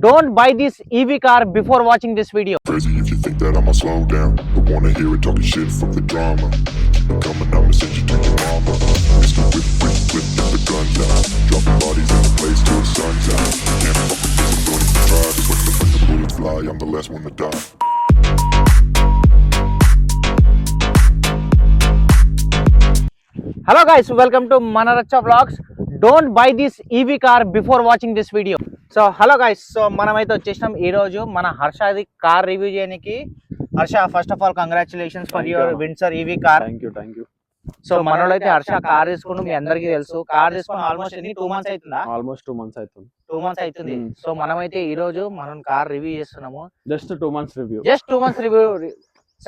Don't buy this EV car before watching this video. Crazy if you think that I'ma slow down. Don't wanna hear it talking shit, fuck the drama. Keep it coming, I'ma send you to your mama. Mr. Whip, whip, whip, get the guns out. Dropping bodies in the place till the sun's out. Can't fuck with this, I'm going to try. Just when the bullets fly, I'm the last one to die. Hello guys, welcome to Manaracha Vlogs. Don't buy this EV car before watching this video. So hello guys, so మనమైతే వచ్చేసాం ఈ రోజు మన హర్షది car review చేయడానికి. Harsha, first of all congratulations for your Windsor EV car. Thank you. So మనోడైతే Harsha car తీసుకుని మీ అందరికీ తెలుసు. కార్ తీసుకుని ఆల్మోస్ట్ 2 months అవుతుందా? ఆల్మోస్ట్ 2 months అవుతుంది. 2 months అవుతుంది. సో మనమైతే ఈ రోజు మనం కార్ రివ్యూ చేస్తున్నాము. Just 2 months review.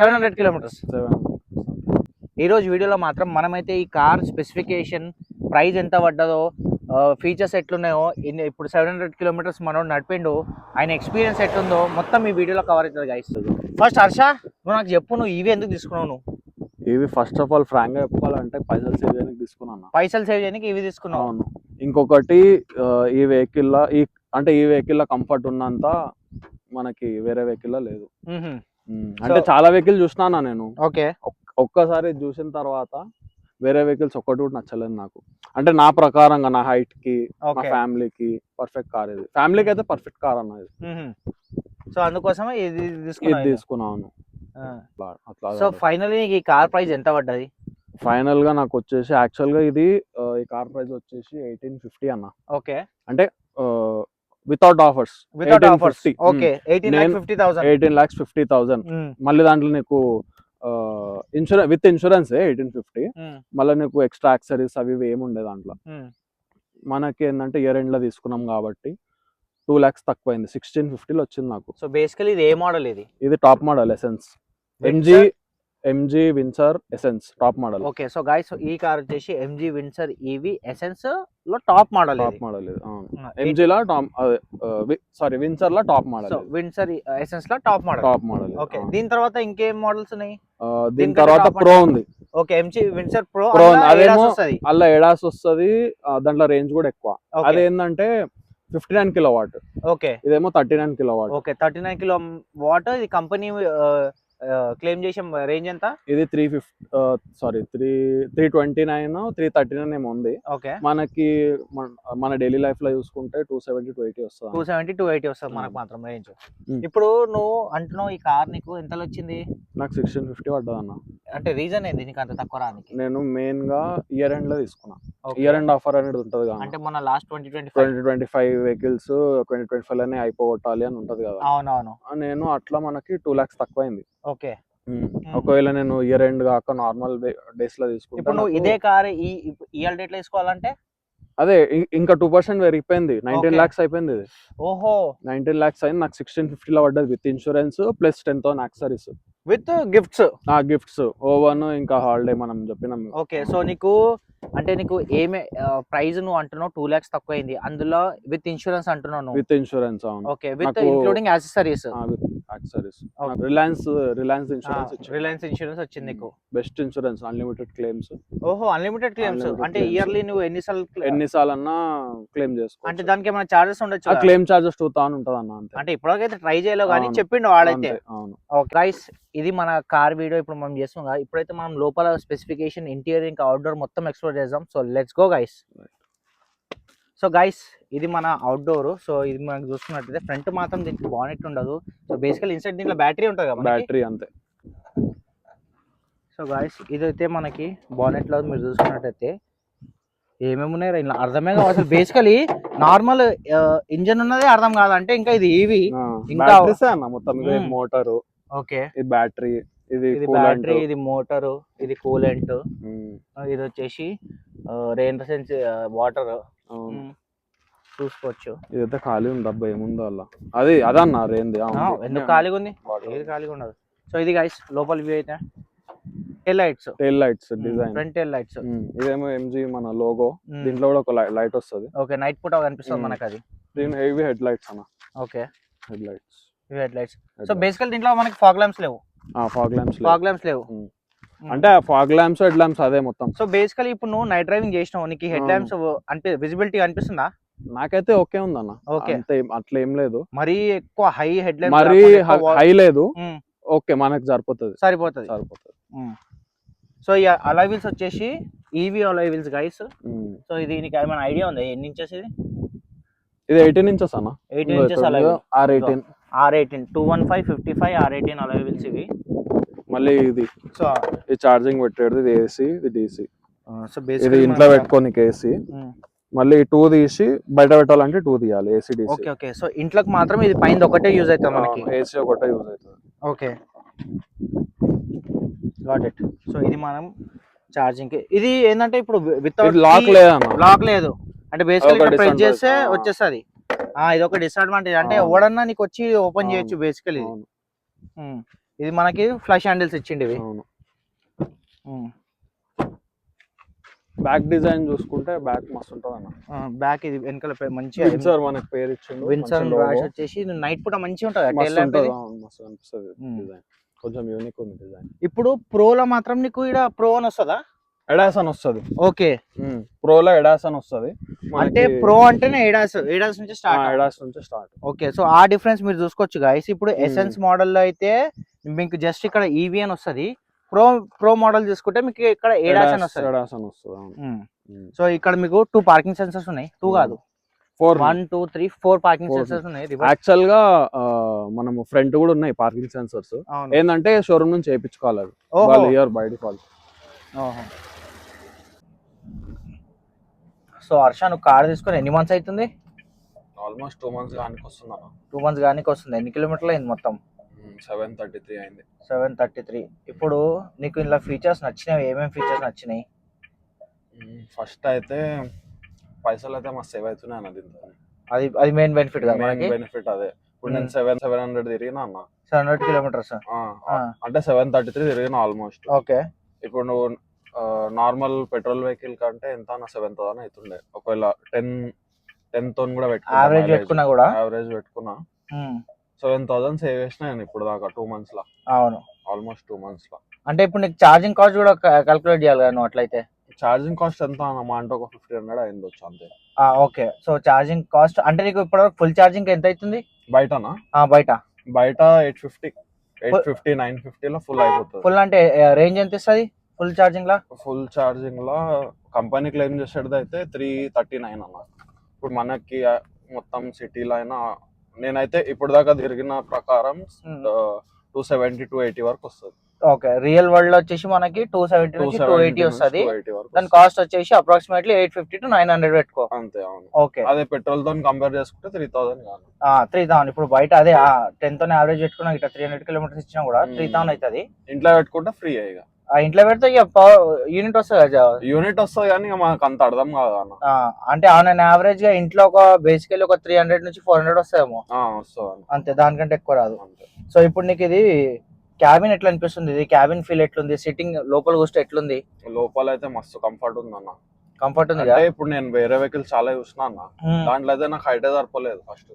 700 kilometers. ఈ రోజు వీడియోలో మాత్రం మనమైతే ఈ కార్ స్పెసిఫికేషన్, ప్రైస్ ఎంత పడ్డదో, ఫీచర్స్ ఎట్లున్నాయో, ఇప్పుడు 700 kilometers మనోడు నడిపిండు, ఆయన ఎక్స్పీరియన్స్ ఎట్లుందో మొత్తం ఈ వీడియోలో కవర్ అవుతుంది గైస్. ఫస్ట్ హర్ష, నువ్వు నాకు చెప్పు, నువ్వు ఇవి ఎందుకు తీసుకున్నావు? నువ్వు ఇవి ఫస్ట్ ఆఫ్ ఆల్ ఫ్రాంక్ గా చెప్పాలంటే పైసలు సేవ్ చేయడానికి తీసుకున్నాను. పైసలు సేవ్ చేయడానికి ఇవి తీసుకున్నావు? అవును. ఇంకొకటి ఈ వెహికల్ ఈ వెహికల్ కంఫర్ట్ ఉన్నంత మనకి వేరే వెహికల్ లేదు. అంటే చాలా వెహికల్ చూసినా నేను. ఓకే. ఒక్కసారి చూసిన తర్వాత వేరే వెహికల్స్ ఒక్కటి కూడా నచ్చలేదు నాకు. అంటే నా ప్రకారంగా నా హైట్ కి, నా ఫ్యామిలీకి పర్ఫెక్ట్ కార్ ఇది. ఫ్యామిలీకి అయితే పర్ఫెక్ట్ కార్ అన్నది. సో అందుకోసమే ఇది తీసుకున్నాను. సో ఫైనల్లీ ఈ కార్ ప్రైస్ ఎంత పడ్డది? ఫైనల్ గా నాకు వచ్చేసి యాక్చువల్ గా ఇది ఈ కార్ ప్రైస్ వచ్చేసి 1850 అన్న. ఓకే. అంటే వితౌట్ ఆఫర్స్. ఓకే. 18,50,000. మళ్ళీ దాంట్లో నీకు ఇన్సూరెన్స్ విత్ ఇన్సూరెన్స్ 1850. మళ్ళీ నీకు ఎక్స్ట్రా యాక్సరీస్ అవి ఏమి ఉండే దాంట్లో. మనకి ఏంటంటే ఇయర్ ఎండ్ లో తీసుకున్నాం కాబట్టి 2 lakhs తక్కువైంది. 1650 వచ్చింది నాకు. సో బేసికలీ ఇది ఏ మోడల్? ఇది top model essence MG Windsor essence top model. Okay. So guys, ఈ కార్ వచ్చేసి ఎంజీ విన్సర్ ఈవీ ఎసెన్స్ లో టాప్ మోడల్. ఎంజీ లో విన్సర్ లో top model. So Windsor essence లో టాప్ మోడల్. ఓకే. దీని తర్వాత ఇంకేం మోడల్స్ ఉన్నాయి? దీని తర్వాత ప్రో ఉంది. ఓకే. ఎంజీ విన్సర్ ప్రో అదేమో అలా ఎడాస్ వస్తుంది. దాంట్లో రేంజ్ కూడా ఎక్కువ. అదేంటంటే 59 kilowatt. ఓకే. ఇదేమో 39 kilowatt. ఓకే. 39 kilowatt. ఇది కంపెనీ క్లెయిమ్ చేసే రేంజ్ ఎంత? ఇది 329 339 ఏమో ఉంది. ఓకే. మనకి మన డైలీ లైఫ్ లో చూసుకుంటే 270 to 80 వస్తుంది. 270 వస్తుంది మనకు మాత్రం రేంజ్. ఇప్పుడు నువ్వు అంటున్నావు ఈ కార్ నీకు ఎంతలో వచ్చింది? నాకు 1650 పడ్డది అన్న. అంటే రీజన్ ఏంది నీకు అంత తక్కువ రానికి? నేను మెయిన్ గా ఇయర్ ఎండ్ లో తీసుకున్నా. ఇయర్ ఎండ్ ఆఫర్ అనేది ఉంటది కదా. అంటే మన లాస్ట్ 2025 వెహికల్స్ 2025 లోనే అయిపోగొట్టాలి అని ఉంటది కదా. అవునవును. నేను అట్లా మనకి 2 lakhs తక్కువైంది. ఓకే. ఒకవేళ నేను ఇయర్ ఎండ్ కాక నార్మల్ డేస్ లో తీసుకుంటా. ఇప్పుడు నువ్వు ఇదే కార్ ఇయర్ డేట్ లో తీసుకోవాలంటే అదే ఇంకా 2% పెరిగిపోయింది. 19 lakhs అయిపోయింది ఇది. ఓహో. 19 lakhs అయింది. నాకు 1650 లో పడ్డది with insurance plus 10,000 accessories with gifts woven ఇంకా హాలిడే మనం చెప్పినాం. ఓకే. సో నీకు అంటే నీకు ఏమే ప్రైస్ నువ్వు అంటున్నావు 2 lakhs తక్కువైంది, అందులో విత్ ఇన్సూరెన్స్ అంటున్నావు? With insurance. అవును. Okay. With including accessories. Reliance insurance వచ్చింది నీకు. Best insurance, unlimited claims. ఓహో, అన్లిమిటెడ్ క్లెయిమ్స్. అంటే ఇయర్లీ నువ్వు ఎన్నిసార్లు అన్నా క్లెయిమ్ చేసుకో. అంటే దానికి ఏమైనా చార్జెస్ ఉండొచ్చు? క్లెయిమ్ చార్జెస్ 2000 ఉంటది అన్న. అంతే. అంటే ఇప్పటికైతే ట్రై చేయలేవు కానీ చెప్పిండు వాడైతే. అవును. ఓకే గైస్, ఇది మన కార్ వీడియో ఇప్పుడు మనం చేస్తున్నాం. ఇప్పుడైతే మనం లోపల స్పెసిఫికేషన్, ఇంటీరియర్ ఇంకా అవుట్డోర్ మొత్తం ఎక్స్ప్లోర్ చేద్దాం. So let's go guys. So guys, ఇది మన అవుట్డోర్. సో ఇది మనకు చూసుకున్నట్లయితే ఫ్రంట్ మాత్రం దీనికి బానెట్ ఉండదు. సో బేసికల్ ఇన్సైడ్ దీంట్లో బ్యాటరీ ఉంటుంది కదా. బ్యాటరీ అంతే. సో గైస్, ఇదైతే మనకి బానెట్ లో మీరు చూసుకున్నట్టయితే ఏమేమి ఉన్నాయి ఇలా అర్థమే కాదు అసలు. బేసికలీ నార్మల్ ఇంజన్ ఉన్నదే అర్థం కాదంటే ఇంకా ఇది ఈవీ ఇంకా మొత్తం మోటారు. ఓకే. ఇది బ్యాటరీ, ఇది బ్యాటరీ, ఇది మోటారు, ఇది కూలెంట్, ఇది వచ్చేసి రెయిన్ రెసిస్టెన్స్ వాటర్ చూసుకోవచ్చు. ఇదైతే ఖాళీ ఉంది అబ్బా, ఏముందో అలా. అదన్నా రేంది ఎందుకు ఖాళీగా ఉంది? ఏది ఖాళీగా ఉండదు. సో ఇది గైస్ లోపల వ్యూ అయితే tail lights design, front tail lights. ఇదేమో ఎంజీ మన లోగో. దీంట్లో కూడా ఒక లైట్ వస్తుంది. ఓకే. నైట్ పూట కనిపిస్తుంది మనకు అది. హెవీ హెడ్ లైట్స్ అన్న. ఓకే. Head lights. సో బేసికల్ దీంట్లో మనకి ఫాగ్ ల్యాంప్స్ లేవు. అంటే ఫాగ్ ల్యాంప్స్ హెడ్ ల్యాంప్స్ అదే మొత్తం. సో బేసికలీ ఇప్పుడు నువ్వు నైట్ డ్రైవింగ్ చేసినావు, నీకు హెడ్ ల్యాంప్స్ అంటే విజిబిలిటీ కనిపిస్తుందా? నాకైతే ఓకే ఉందన్న. ఓకే. అంతే, అట్లా ఏం లేదు. మరీ ఎక్కువ హై హెడ్ లైన్ మరీ హై లేదు. ఓకే, మనకు సరిపోతుంది. సరిపోతుంది. సో ఈ అలాయ్ వీల్స్ వచ్చేసి EV alloy wheels guys. So ఇది నీకు ఏమైనా ఐడియా ఉందా ఎన్ని ఇంచెస్ ఇది? ఇది 18 ఇంచెస్ అన్న. 18 inches Alai R18 R18 215 55 R18 alloy wheels ఇవి. మళ్ళీ ఇది సో ఈ ఛార్జింగ్ పెట్టేది, ఇది ఏసీ, ఇది డీసీ. సో ఇది బేసికల్లీ ఇంట్లో పెట్టుకోనికి ఏసీ. మళ్ళీ 2 తీసి బయట పెట్టాలంటే 2 తీయాలి, AC DC. Okay okay. So ఇంట్లోకి మాత్రం ఇది పైన ఒకటే యూజ్ అవుతుంది మనకి. ఏసీ ఒకటే యూజ్ అవుతుంది. Okay, got it. సో ఇది మనం ఛార్జింగ్ కి. ఇది ఏంటంటే ఇప్పుడు వితౌట్ లాక్ లేదన్న. లాక్ లేదు అంటే బేసికల్లీ ఒక ప్రెస్ చేస్తే disadvantage. వచ్చేస్తుంది. ఇది ఒక డిసడ్వాంటేజ్. అంటే అవును. ఎవడన్నా నీకు వచ్చి ఓపెన్ చేయొచ్చు అవును. బేసికల్లీ. అవును. ఇది మనకి ఫ్లష్ హ్యాండిల్స్ ఇచ్చిండి ఇవి. అవును. బ్యాక్ డిజైన్ చూసుకుంటే బ్యాక్ మస్తు ఉంటుంది అన్న. బ్యాక్ ఇది వెనకాల మంచిగా విన్సర్ మనకి పేరు ఇచ్చిండు. విన్సర్ రాష్ వచ్చేసి నైట్ పూట మంచిగా ఉంటుంది. టైల్ మస్తు ల్యాంప్ ఉంటుంది. ఇది. అవును, మస్తు అనిపిస్తుంది డిజైన్. కొంచెం యూనిక్ ఉంది డిజైన్. ఇప్పుడు ప్రోలో మాత్రం నీకు ఇక్కడ ప్రో అని వస్తుందా? ఎడాస్ అని వస్తుంది. ఓకే, ప్రోలో ఎడాస్ అని వస్తుంది. అంటే ప్రో అంటేనే ఎడాస్ నుంచి స్టార్ట్. ఎడాస్ నుంచి స్టార్ట్. ఓకే, సో ఆ డిఫరెన్స్ మీరు చూసుకోవచ్చు గైస్. ఇప్పుడు ఎసెన్స్ మోడల్లో అయితే మీకు జస్ట్ ఇక్కడ ఈవీ అని వస్తుంది. ప్రో మోడల్ చూసుకుంటే మీకు ఇక్కడ ఎడాస్ అని వస్తుంది. ఎడాస్ అని వస్తుంది. సో ఇక్కడ మీకు 2 పార్కింగ్ సెన్సర్స్ ఉన్నాయి. 2 కాదు, 1 2 3 4 పార్కింగ్ సెన్సర్స్ ఉన్నాయి. యాక్చువల్ గా మనము ఫ్రంట్ కూడా ఉన్నాయి పార్కింగ్ సెన్సర్స్. ఏంటంటే షోరూమ్ నుంచి చేయించుకోవాలి అవి. వాళ్ళు year by default. So Harsha, నువ్వు కార్ తీసుకొని ఎన్ని మంత్స్ అవుతుంది? ఆల్మోస్ట్ 2 మంత్స్ గానికి వస్తుందా? 2 మంత్స్ గానికి వస్తుంది. ఎన్ని కిలోమీటర్లు అయింది మొత్తం? 733 అయింది. 733. ఇప్పుడు నీకు ఇలా ఫీచర్స్ నచ్చినాయి? ఏమేమి ఫీచర్స్ నచ్చినాయి? ఫస్ట్ అయితే పైసలు అయితే మస్తు సేవ్ అవుతున్నాయి అన్న దీంతో. అది మెయిన్ బెనిఫిట్ కదా మనకి. బెనిఫిట్ అదే. ఇప్పుడు నేను 700 తిరిగినా అన్న. 700 కిలోమీటర్స్ అంటే 733 తిరిగినా ఆల్మోస్ట్. ఓకే. ఇప్పుడు నువ్వు నార్మల్ పెట్రోల్ వెహికల్ కంటే ఎంత అన్న 7,000 అవుతుండే. ఒకవేళ 10 తో కూడా యావరేజ్ పెట్టుకున్నా కూడా యావరేజ్ పెట్టుకున్నా 7,000 సేవ్ చేసిన నేను ఇప్పుడు దాకా 2 మంత్స్ లా. అవును, ఆల్మోస్ట్ 2 మంత్స్ లా. అంటే ఇప్పుడు నీకు ఛార్జింగ్ కాస్ట్ కూడా క్యాలిక్యులేట్ చేయాలి కదా నువ్వు అట్లయితే. ఛార్జింగ్ కాస్ట్ ఎంత అన్నమా అంటే ఒక 1500 అయిందొచ్చు అంతే. ఓకే, సో ఛార్జింగ్ కాస్ట్ అంటే నీకు ఇప్పుడు ఫుల్ ఛార్జింగ్ ఎంత అవుతుంది బయటనా? బయట 850 950 లో ఫుల్ అయిపోతుంది. ఫుల్ అంటే రేంజ్ ఎంత ఇస్తుంది ఫుల్ ఛార్జింగ్ లా? ఫుల్ ఛార్జింగ్ లా కంపెనీ క్లెయిమ్ చేసేది అయితే 339 అన్న. ఇప్పుడు మనకి మొత్తం సిటీలో అయినా నేనైతే ఇప్పుడు దాకా తిరిగిన ప్రకారం 270 280 వరకు వస్తుంది. ఓకే, రియల్ వరల్డ్ లో వచ్చేసి మనకి 270 నుంచి 280 వస్తుంది. దాని కాస్ట్ వచ్చేసి అప్రాక్సిమేట్లీ 850 to 900 పెట్టుకో అంతే. అవును. ఓకే, అదే పెట్రోల్ తో కంపేర్ చేసుకుంటే 3000 కాదు. 3000. ఇప్పుడు బయట అదే 10 తో యావరేజ్ పెట్టుకున్నా ఇట్లా 300 కిలోమీటర్స్ ఇచ్చినా కూడా 3000 అవుతుంది. ఇంట్లో పెట్టుకుంటే ఫ్రీ ఇక. ఇంట్లో పెడితే ఇక యూనిట్ వస్తుంది కదా. యూనిట్ వస్తుంది కానీ ఇక మనకు అంత అర్థం కాదు అన్న. అంటే ఆన్ అండ్ యావరేజ్ గా ఇంట్లో ఒక బేసికల్లీ ఒక 300 నుంచి 400 వస్తుందేమో. వస్తుంది అంతే, దానికంటే ఎక్కువ రాదు. సో ఇప్పుడు నీకు ఇది క్యాబిన్ ఎట్లా అనిపిస్తుంది? ఇది క్యాబిన్ ఫీల్ ఎట్లుంది? సిట్టింగ్ లోపల కూర్చో ఎట్లుంది? లోపల అయితే మస్తు కంఫర్ట్ ఉంది అన్న. కంఫర్ట్ ఉంది. అంటే ఇప్పుడు నేను వేరే వెహికల్స్ చాలా చూసిన అన్న, దాంట్లో అయితే నాకు హైట్ సరిపోలేదు ఫస్ట్.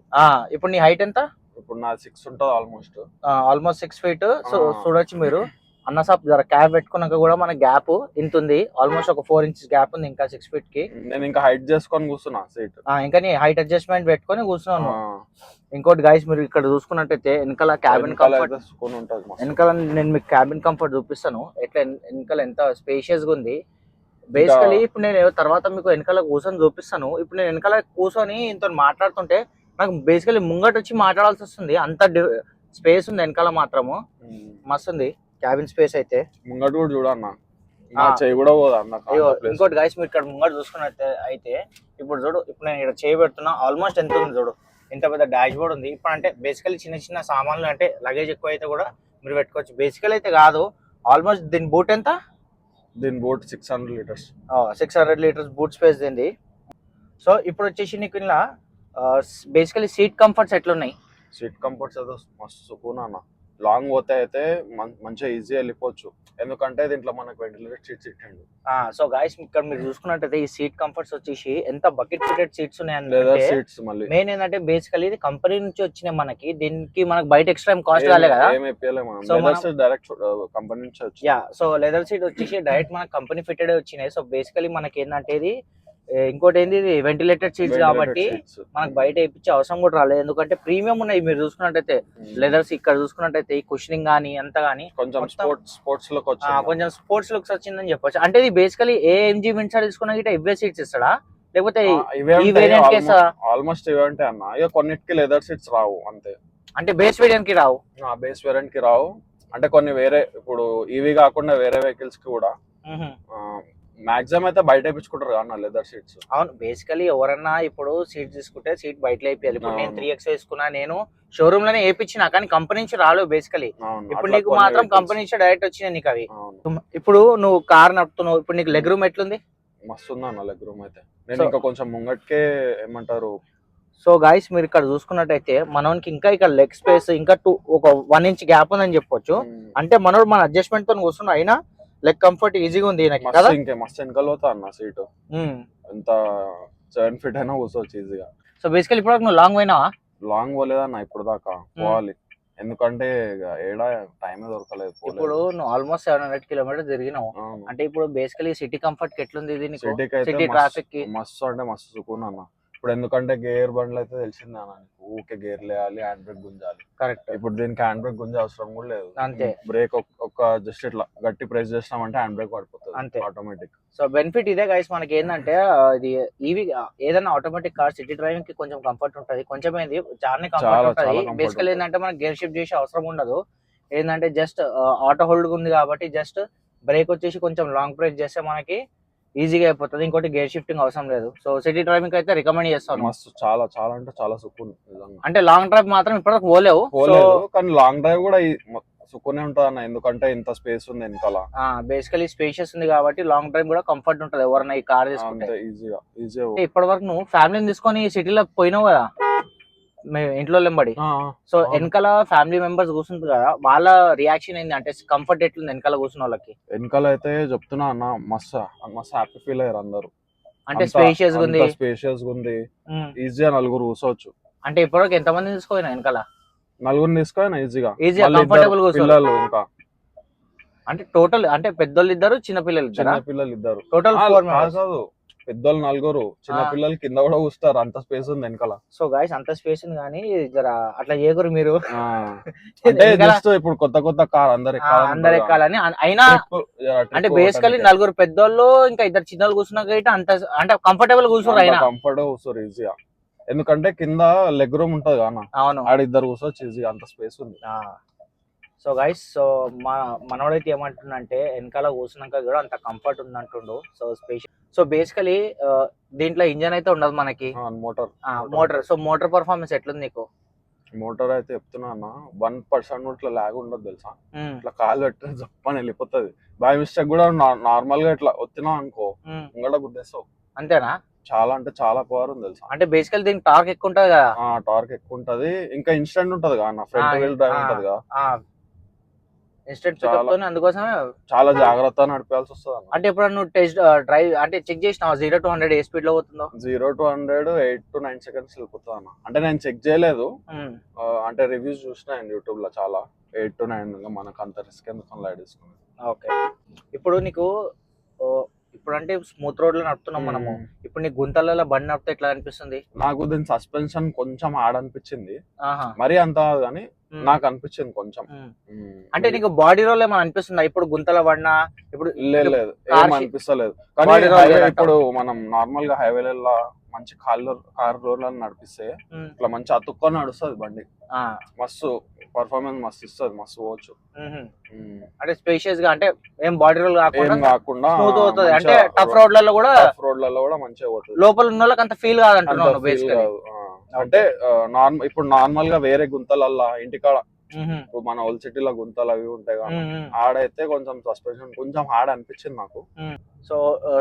ఇప్పుడు నీ హైట్ ఎంత? ఇప్పుడు నా 6 ఉంటుంది ఆల్మోస్ట్ 6 feet. సో చూడొచ్చు మీరు అన్న సాప్ జర క్యాబ్ పెట్టుకున్నాక కూడా మన గ్యాప్ ఇంత ఉంది. ఆల్మోస్ట్ ఒక 4 inches గ్యాప్ ఉంది ఇంకా 6 feet కి. నేను ఇంకా హైట్ చేసుకొని కూర్చున్నా సీట్. ఇంకా నీ హైట్ అడ్జస్ట్మెంట్ పెట్టుకొని కూర్చున్నాను. ఇంకోటి గైస్, మీరు ఇక్కడ చూసుకున్నట్టయితే వెనకాల క్యాబిన్ కంఫర్ట్ ఉంటుంది. వెనకాల నేను మీకు క్యాబిన్ కంఫర్ట్ చూపిస్తాను ఎట్లా వెనకాల ఎంత స్పేషియస్ గా ఉంది. బేసికలీ ఇప్పుడు నేను తర్వాత మీకు వెనకాల కూర్చొని చూపిస్తాను. ఇప్పుడు నేను వెనకాల కూర్చొని ఇంత మాట్లాడుతుంటే నాకు బేసికలీ ముంగట వచ్చి మాట్లాడాల్సి వస్తుంది. అంత స్పేస్ ఉంది వెనకాల మాత్రము. మస్తు ఉంది క్యాబిన్ స్పేస్ అయితే. ముంగట కూడా చూడన్నా, చేయి కూడా పోదన్న. ఇంకోటి గైస్, మీరు ఇక్కడ ముంగట చూసుకున్నట్టు అయితే ఇప్పుడు చూడు, ఇప్పుడు నేను ఇక్కడ చేయి పెడుతున్నా. ఆల్మోస్ట్ ఎంత ఉంది చూడు, ఇంత పెద్ద డాష్ బోర్డ్ ఉంది. ఇప్పుడు అంటే బేసికలీ చిన్న చిన్న సామాన్లు అంటే లగేజ్ ఎక్కువ అయితే కూడా మీరు పెట్టుకోవచ్చు. బేసికల్ అయితే కాదు. ఆల్మోస్ట్ దీని బూట్ ఎంత? దీని boot 600 liters. 600 liters boot space దీనిది. సో ఇప్పుడు వచ్చేసి నీకు ఇలా బేసికలీ సీట్ కంఫర్ట్స్ ఎట్లున్నాయి? సీట్ కంఫర్ట్స్ అయితే మస్తు సుకూన్ అన్న. లాంగ్ పోతే అయితే మంచిగా ఈజీగా వెళ్ళిపోవచ్చు, ఎందుకంటే దీంట్లో మనకు వెంటిలేటెడ్ సీట్స్ ఇచ్చిండు. సో గాయస్, ఇక్కడ మీరు చూసుకున్నట్టయితే ఈ సీట్ కంఫర్ట్స్ వచ్చేసి ఎంత బకెట్ ఫిటెడ్ సీట్స్ ఉన్నాయంటే మెయిన్ ఏంటంటే బేసికలీ ఇది కంపెనీ నుంచి వచ్చిన మనకి. దీనికి మనకి బయట ఎక్స్ట్రా కాస్ట్ కాలే కదా. డైరెక్ట్ కంపెనీ నుంచి సో లెదర్ సీట్ వచ్చేసి డైరెక్ట్ మనకి కంపెనీ ఫిటెడ్ వచ్చినాయి. సో బేసికలీ మనకి ఏంటంటే ఇది ఇంకోటి ఏంది, ఇది వెంటిలేటెడ్ సీట్స్ కాబట్టి మనకు బయట వేయించే అవసరం కూడా రాలేదు. ఎందుకంటే ప్రీమియం ఉన్నాయి. మీరు చూసుకున్నట్టయితే లెదర్స్ ఇక్కడ చూసుకున్నట్టయితే ఈ కుషనింగ్ కానీ అంత కానీ కొంచెం స్పోర్ట్స్ లుక్ కొంచెం స్పోర్ట్స్ లుక్స్ వచ్చిందని చెప్పొచ్చు. అంటే ఇది బేసికలీ AMG విన్సార్ తీసుకున్నా గిట్ట ఇవే సీట్స్ ఇస్తాడా, లేకపోతే ఈ వేరియంట్ కేసా? ఆల్మోస్ట్ ఇవే అంటే అన్న, ఇక కొన్నిటికి లెదర్ సీట్స్ రావు అంతే. అంటే బేస్ వేరియంట్ కి రావు, బేస్ వేరియంట్ కి రావు. అంటే కొన్ని వేరే ఇప్పుడు ఈవీ కాకుండా వేరే వెహికల్స్ కి కూడా మాక్సిమం అయితే బయట వేయించుకుంటారు అన్న లెదర్ సీట్స్. అవును, బేసికలీ ఎవరన్నా ఇప్పుడు సీట్ తీసుకుంటే సీట్ బయట వేయాలి. ఇప్పుడు నేను 3X వేసుకున్నా, నేను షోరూమ్ లోనే వేయించిన, కానీ కంపెనీ నుంచి రాలేవు బేసికలీ. ఇప్పుడు నీకు మాత్రం కంపెనీ నుంచి డైరెక్ట్ వచ్చినాయి నీకు అవి. ఇప్పుడు నువ్వు కార్ నడుపుతున్నావు, ఇప్పుడు నీకు లెగ్ రూమ్ ఎట్లుంది? మస్తు ఉంది అన్న లెగ్ రూమ్ అయితే. నేను ఇంకా కొంచెం ముంగట్కే ఏమంటారు. సో గాయస్ మీరు ఇక్కడ చూసుకున్నట్టయితే మనోనికి ఇంకా ఇక్కడ లెగ్ స్పేస్ ఇంకా ఒక 1 ఇంచ్ గ్యాప్ ఉందని చెప్పొచ్చు. అంటే మనోడు మన అడ్జస్ట్మెంట్ తో కూర్చున్నా అయినా లెగ్ కంఫర్ట్ ఈజీగా ఉంది కదా. ఇంకా మస్తు వెనకాల పోతా అన్న సీటు, ఎంత 7 feet అయినా కూర్చోవచ్చు ఈజీగా. సో బేసికలీ ఇప్పుడు నువ్వు లాంగ్ పోయినావా? లాంగ్ పోలేదన్న ఇప్పుడు దాకా, పోవాలి. ఎందుకంటే ఏడా టైం దొరకలేదు. ఇప్పుడు నువ్వు ఆల్మోస్ట్ 700 kilometers తిరిగినావు. అంటే ఇప్పుడు బేసికలీ సిటీ కంఫర్ట్ ఎట్లుంది ఇది నీకు? సిటీ ట్రాఫిక్ కి మస్తు అంటే మస్తు సుకూన్ అన్న. ఇప్పుడు ఎందుకంటే గేర్ బండ్లు అయితే తెలిసిందే అన్న, ఊకే గేర్ లేయాలి, హ్యాండ్ బ్రేక్ గుంజాలి. కరెక్ట్. ఇప్పుడు దీనికి హ్యాండ్ బ్రేక్ గుంజే అవసరం కూడా లేదు. అంతే, బ్రేక్ ఒక జస్ట్ ఇట్లా గట్టి ప్రెస్ చేసినామంటే హ్యాండ్ బ్రేక్ పడిపోతుంది అంతే, ఆటోమేటిక్. సో బెనిఫిట్ ఇదే గైస్ మనకి ఏంటంటే, ఇది ఈవీ ఏదైనా ఆటోమేటిక్ కార్ సిటీ డ్రైవింగ్ కి కొంచెం కంఫర్ట్ ఉంటుంది, కొంచెం ఏంది చాలా కంఫర్ట్ ఉంటుంది. బేసికల్ ఏంటంటే మనకి గేర్ షిఫ్ట్ చేసే అవసరం ఉండదు. ఏంటంటే జస్ట్ ఆటో హోల్డ్ ఉంది కాబట్టి జస్ట్ బ్రేక్ వచ్చేసి కొంచెం లాంగ్ ప్రెస్ చేస్తే మనకి ఈజీగా అయిపోతుంది. ఇంకోటి గేర్ షిఫ్టింగ్ అవసరం లేదు. సో సిటీ డ్రైవింగ్ అయితే రికమెండ్ చేస్తాను. మస్తు చాలా చాలా అంటే చాలా సుకూన్. అంటే లాంగ్ డ్రైవ్ మాత్రం ఇప్పటివరకు పోలేవు, కానీ లాంగ్ డ్రైవ్ కూడా సుకూనే ఉంటది అన్న, ఎందుకంటే ఇంత స్పేస్ ఉంది వెనకాల. బేసికలీ స్పేషియస్ ఉంది కాబట్టి లాంగ్ డ్రైవ్ కూడా కంఫర్ట్ ఉంటది ఎవరైనా ఈ కార్ తీసుకుంటే ఈజీగా. ఇప్పటి వరకు నువ్వు ఫ్యామిలీని తీసుకొని సిటీలో పోయినావు కదా ఇంట్లో వెంబడి. సో వెనకాల ఫ్యామిలీ మెంబర్స్ కూర్చుంటారు కదా, వాళ్ళ రియాక్షన్ ఏంది అంటే కంఫర్ట్ ఎట్లుంది వెనకాల కూర్చున్న వాళ్ళకి? వెనకాల అయితే చెప్తున్నా అన్న, మస్తు హ్యాపీ ఫీల్ అయ్యారు అందరు. అంటే స్పేషియస్ ఉంది, ఈజీగా నలుగురు కూర్చోవచ్చు. అంటే ఇప్పటివరకు ఎంత మంది తీసుకోయినా వెనకాల? నలుగురు తీసుకోయినా ఈజీగా కంఫర్టబుల్ పిల్లలు ఇంకా. అంటే టోటల్ అంటే పెద్దోళ్ళు ఇద్దరు, చిన్న పిల్లలు ఇద్దరు, టోటల్ 4 members. కాదు, పెద్దోళ్ళు 4, చిన్న పిల్లలు కింద కూడా కూస్తారు, అంత స్పేస్ ఉంది వెనకాల. సో గాయస్ అంత స్పేస్ ఉంది, కానీ అట్లా చేయకూరు మీరు. అంటే జస్ట్ ఇప్పుడు కొత్త కార్ అందరు ఎక్కాలని అయినా, అంటే బేసికలీ 4 పెద్దోళ్ళు ఇంకా 2 చిన్నోళ్ళు కూర్చున్నా అంత అంటే కంఫర్టబుల్ కూర్చోరు, అయినా కంఫర్టబుల్ కూర్చోరు ఈజీగా. ఎందుకంటే కింద లెగ్ రూమ్ ఉంటది కదా, అవును, ఆడ 2 కూర్చోవచ్చు ఈజీగా, అంత స్పేస్ ఉంది. సో గైస్, సో మనోడైతే ఏమంటుండంటే వెనకాల కూర్చున్నాక కూడా అంత కంఫర్ట్ ఉంది అంటుండు. సో స్పెషల్, సో బేసికలీ దీంట్లో ఇంజన్ అయితే ఉండదు మనకి, మోటార్. సో మోటార్ పర్ఫార్మెన్స్ ఎట్లుంది నీకు? మోటార్ అయితే చెప్తున్నా అన్న, 1% ఇట్లా లాగ్ ఉండదు తెలుసా. ఇట్లా కాలు పెట్టి జప్పని వెళ్ళిపోతుంది. బై మిస్టేక్ కూడా నార్మల్ గా ఇట్లా వచ్చినా అనుకో ముంగట గుద్దేస్తావు. అంతేనా? చాలా అంటే చాలా పవర్ ఉంది తెలుసా. అంటే బేసికల్ దీనికి టార్క్ ఎక్కువ ఉంటది కదా? టార్క్ ఎక్కువ ఉంటది, ఇంకా ఇన్స్టెంట్ ఉంటది కదా, ఫ్రంట్ వీల్ డ్రైవ్ ఉంటది కదా, ఇన్స్టెంట్ అందుకోసమే చాలా జాగ్రత్తగా నడిపాల్సి వస్తుంది. అంటే ఇప్పుడు నువ్వు టెస్ట్ డ్రైవ్ అంటే చెక్ చేసినావు 0 to 100 ఏ స్పీడ్ లో పోతుందో? 0 to 100 8 to 9 seconds వెళ్ళిపోతా అన్న. అంటే నేను చెక్ చేయలేదు, అంటే రివ్యూస్ చూసిన యూట్యూబ్ లో, చాలా 8 to 9 మనకు అంత రిస్క్ ఎందుకు లైట్ తీసుకున్నాను. ఓకే, ఇప్పుడు నీకు ఇప్పుడు అంటే స్మూత్ రోడ్ లో నడుపుతున్నాం మనము, ఇప్పుడు నీ గుంతలలో బండి నడిపితే ఎట్లా అనిపిస్తుంది? నాకు దీని సస్పెన్షన్ కొంచెం హార్డ్ అనిపించింది, మరి అంత కానీ నాకు అనిపించింది కొంచెం. అంటే నీకు బాడీ రోల్ ఏమైనా అనిపిస్తుందా ఇప్పుడు గుంతల పడినా? ఇప్పుడు లేదు ఏం అనిపిస్తలేదు, కానీ ఇప్పుడు మనం నార్మల్ గా హైవేలలో మంచి కార్ రోడ్లను నడిపిస్తే ఇట్లా మంచి అతుక్కొని నడుస్తుంది బండి, మస్తు పర్ఫార్మెన్స్ మస్తు ఇస్తుంది, మస్తు పోవచ్చు. అంటే స్పేషియస్ గా, అంటే ఏం బాడీ రోల్ కాకుండా స్మూత్ అవుతుంది. అంటే టఫ్ రోడ్లలో కూడా మంచిగా పోతుంది. లోపల ఉన్న వాళ్ళకి అంత ఫీల్ కాదంటున్నాను బేసికల్లీ. అంటే ఇప్పుడు నార్మల్ గా వేరే గుంతలల్లా ఇంటికాడ ఇప్పుడు మన ఓల్డ్ సిటీలో గుంతలు అవి ఉంటాయి కదా, ఆడైతే కొంచెం సస్పెన్షన్ కొంచెం హార్డ్ అనిపించింది నాకు. సో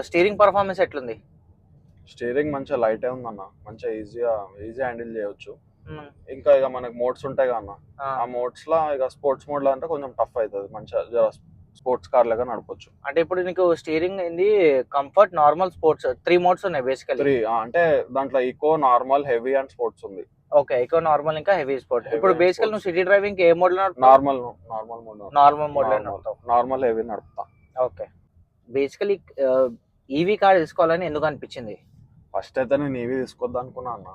స్టీరింగ్ పర్ఫార్మెన్స్ ఎట్లుంది? స్టీరింగ్ మంచిగా లైట్ ఉందన్న, మంచిగా ఈజీ హ్యాండిల్ చేయొచ్చు. ఇంకా ఇక మనకి మోడ్స్ ఉంటాయి కదా, ఆ మోడ్స్ లో ఇక స్పోర్ట్స్ మోడ్ లో అంటే కొంచెం టఫ్ అవుతుంది, మంచిగా స్పోర్ట్స్ కార్ లాగా నడపొచ్చు. అంటే ఇప్పుడు నీకు స్టీరింగ్ ఏంది, కంఫర్ట్, నార్మల్, స్పోర్ట్స్ 3 modes ఉన్నాయి బేసికల్లీ. 3 అంటే దాంట్లో eco, normal, heavy and sports ఉంది. ఓకే, ఈకో, నార్మల్, ఇంకా హెవీ స్పోర్ట్. ఇప్పుడు బేసికల్ నువ్వు సిటీ డ్రైవింగ్ ఏ మోడ్ లో? నార్మల్ మోడ్ లో నడుపుతావు? నార్మల్, హెవీ నడుపుతా. ఓకే, బేసికలీ ఈవీ కార్ తీసుకోవాలని ఎందుకు అనిపించింది? ఫస్ట్ అయితే నేను ఇవి తీసుకొద్దాం అనుకున్నా అన్న.